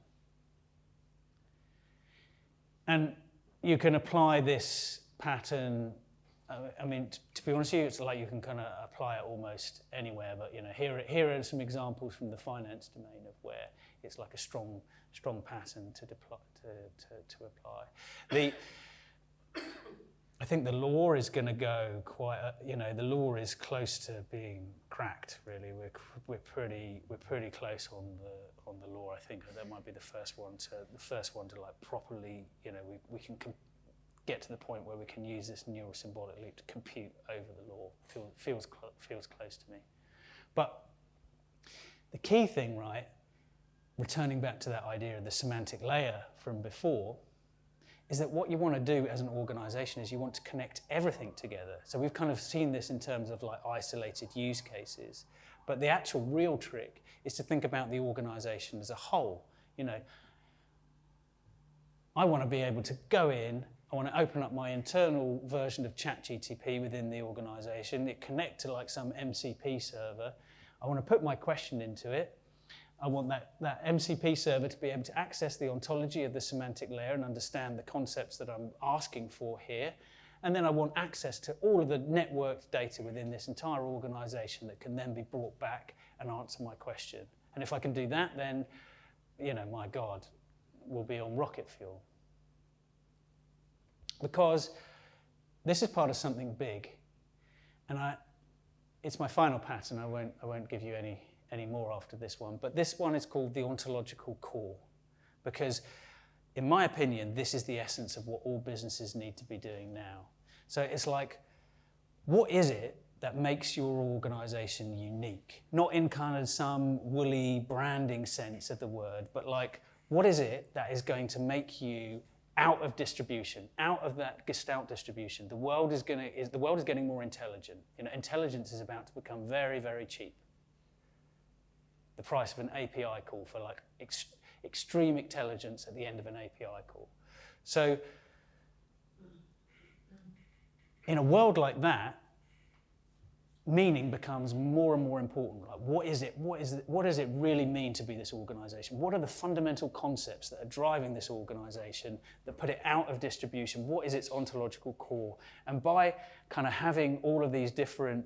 And you can apply this pattern, I mean, to be honest with you, it's like you can kind of apply it almost anywhere, but you know, here are some examples from the finance domain of where it's like a strong pattern to apply. I think the law is going to go quite, the law is close to being cracked. Really, we're pretty close on the law. I think that might be the first one to like properly, we can get to the point where we can use this neural symbolic leap to compute over the law. Feels close to me. But the key thing, right, returning back to that idea of the semantic layer from before, is that what you want to do as an organization is you want to connect everything together. So we've kind of seen this in terms of like isolated use cases, but the actual real trick is to think about the organization as a whole. I want to be able to go in, I want to open up my internal version of ChatGTP within the organization, it connect to like some MCP server, I want to put my question into it, I want that MCP server to be able to access the ontology of the semantic layer and understand the concepts that I'm asking for here. And then I want access to all of the networked data within this entire organization that can then be brought back and answer my question. And if I can do that, then, my God, we'll be on rocket fuel. Because this is part of something big. And it's my final pattern. I won't give you any more after this one, but this one is called the ontological core, because in my opinion, this is the essence of what all businesses need to be doing now. So it's like, what is it that makes your organization unique? Not in kind of some woolly branding sense of the word, but like, what is it that is going to make you out of distribution, out of that Gestalt distribution? The world is getting more intelligent. Intelligence is about to become very, very cheap. The price of an API call for like extreme intelligence at the end of an API call. So in a world like that, meaning becomes more and more important. Like, what does it really mean to be this organization? What are the fundamental concepts that are driving this organization that put it out of distribution? What is its ontological core? And by kind of having all of these different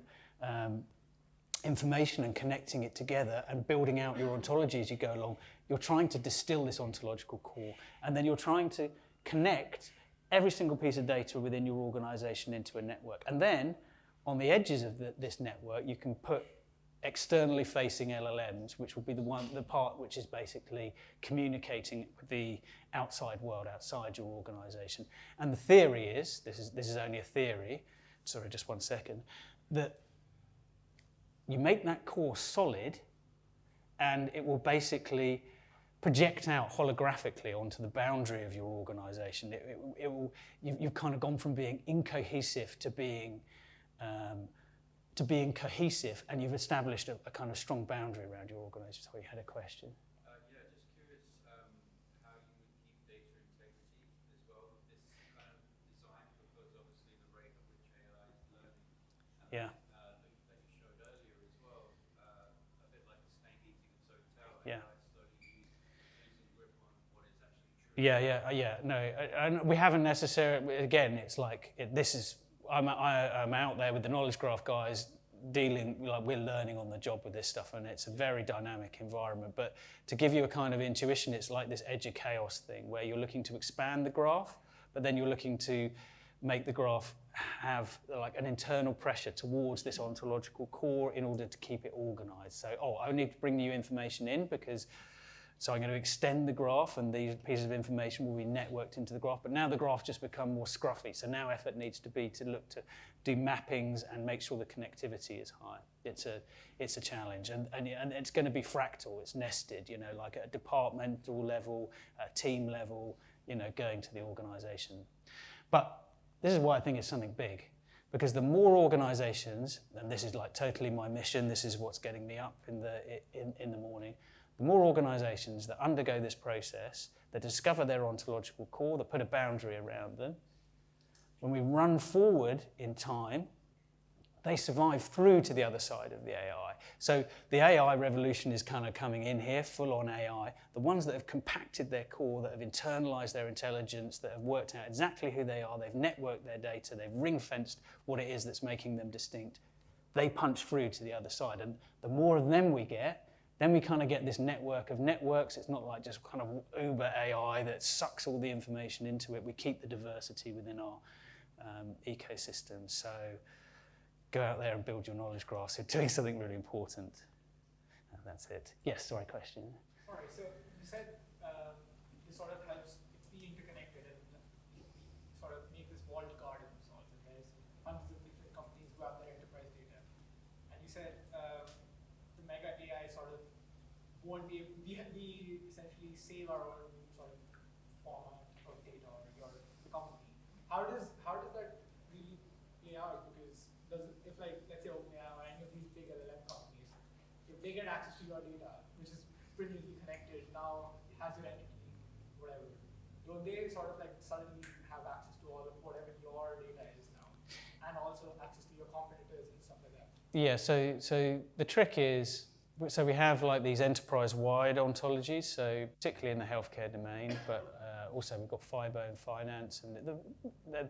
information and connecting it together and building out your ontology as you go along, you're trying to distill this ontological core, and then you're trying to connect every single piece of data within your organization into a network. And then on the edges of this network, you can put externally facing LLMs, which will be the part which is basically communicating with the outside world, outside your organization. And the theory is, this is only a theory, sorry, just one second, that you make that core solid and it will basically project out holographically onto the boundary of your organization. You've kind of gone from being incohesive to being cohesive, and you've established a kind of strong boundary around your organization. So you had a question. Yeah, just curious how you would keep data integrity as well with this kind of design, because obviously the rate at which AI is learning. Yeah. That you showed earlier as well, a bit like a snake eating its own tail. Yeah. Slowly losing grip on what is actually true. Yeah. No, and we haven't necessarily. Again, it's like this is. I'm out there with the knowledge graph guys dealing, like we're learning on the job with this stuff, and it's a very dynamic environment. But to give you a kind of intuition, it's like this edge of chaos thing where you're looking to expand the graph, but then you're looking to make the graph have like an internal pressure towards this ontological core in order to keep it organized. So, I need to bring new information in so I'm going to extend the graph, and these pieces of information will be networked into the graph. But now the graph just become more scruffy. So now effort needs to be to look to do mappings and make sure the connectivity is high. It's a challenge, and it's going to be fractal. It's nested, like at a departmental level, at a team level, going to the organization. But this is why I think it's something big, because the more organizations, and this is like totally my mission. This is what's getting me up in the morning. The more organizations that undergo this process, that discover their ontological core, that put a boundary around them, when we run forward in time, they survive through to the other side of the AI. So the AI revolution is kind of coming in here, full on AI. The ones that have compacted their core, that have internalized their intelligence, that have worked out exactly who they are, they've networked their data, they've ring-fenced what it is that's making them distinct, they punch through to the other side. And the more of them we get, then we kind of get this network of networks. It's not like just kind of uber AI that sucks all the information into it. We keep the diversity within our ecosystem. So go out there and build your knowledge graphs. You're doing something really important. And that's it. Yes, sorry, question. Sorry, so you said this sort of helps be interconnected and sort of make this walled garden. So there's hundreds of different companies who have their enterprise data. And you said the mega AI sort of won't be, we essentially save our own sort of format of data or your company. How does that really play out? Because if like, let's say OpenAI or any of these big LLM companies, if they get access to your data, which is brilliantly connected, now has your entity, whatever, don't they sort of like suddenly have access to all of whatever your data is now, and also access to your competitors and stuff like that? Yeah, so the trick is, so we have like these enterprise-wide ontologies, so particularly in the healthcare domain, but also we've got FIBO and finance, and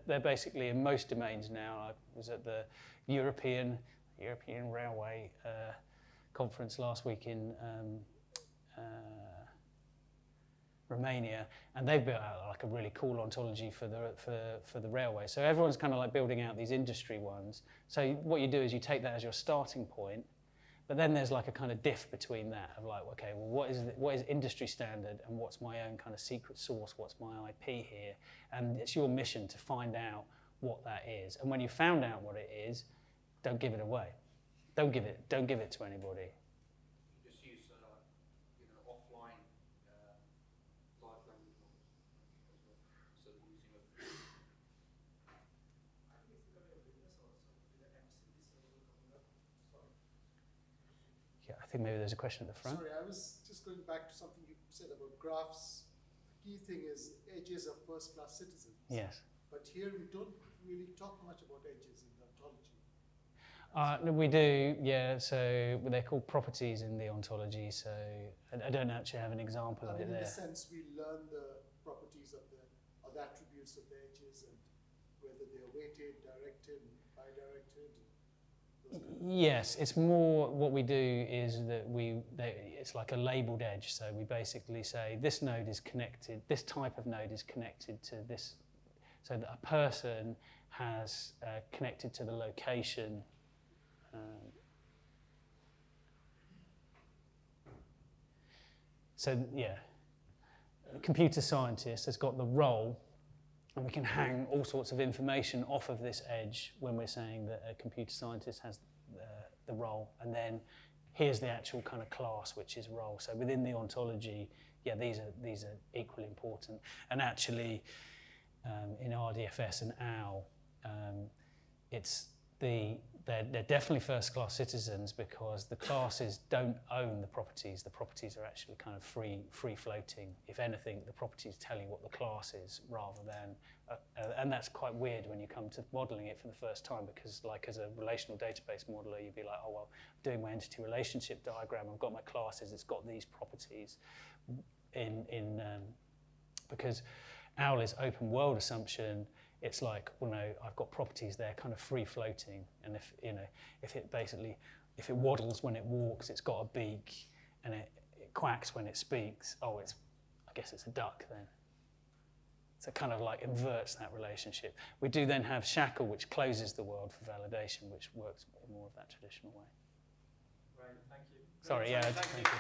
they're basically in most domains now. I was at the European Railway conference last week in Romania, and they've built out like a really cool ontology for the railway. So everyone's kind of like building out these industry ones. So what you do is you take that as your starting point, but then there's like a kind of diff between that of like, okay, well, what is industry standard and what's my own kind of secret sauce? What's my IP here? And it's your mission to find out what that is. And when you found out what it is, don't give it away. Don't give it to anybody. Just use offline large language models as well. So using a I think it's becoming a business also with the MCP server coming up. Sorry. Yeah, I think maybe there's a question at the front. Sorry, I was just going back to something you said about graphs. The key thing is edges are first-class citizens. Yes. But here we don't really talk much about edges in the ontology. No, we do, yeah. So they're called properties in the ontology. So I don't actually have an example of it in there. the sense we learn the properties of or the attributes of the edges and whether they are weighted, directed, bidirected. Yes, it's more what we do is that it's like a labeled edge. So we basically say this node is connected, this type of node is connected to this, so that a person has connected to the location. So yeah, a computer scientist has got the role, and we can hang all sorts of information off of this edge when we're saying that a computer scientist has the role, and then here's the actual kind of class, which is role. So within the ontology, yeah, these are equally important. And actually, in RDFS and OWL, they're definitely first-class citizens because the classes don't own the properties. The properties are actually kind of free-floating. If anything, the properties tell you what the class is rather than, and that's quite weird when you come to modeling it for the first time because like as a relational database modeler, you'd be like, oh, well, I'm doing my entity relationship diagram, I've got my classes, it's got these properties because OWL is open world assumption. It's like, well, no, I've got properties there, kind of free floating, and if it waddles when it walks, it's got a beak, and it quacks when it speaks. Oh, I guess it's a duck then. So it kind of like inverts that relationship. We do then have shackle, which closes the world for validation, which works in more of that traditional way. Right, thank you. Sorry, yeah. Thank you.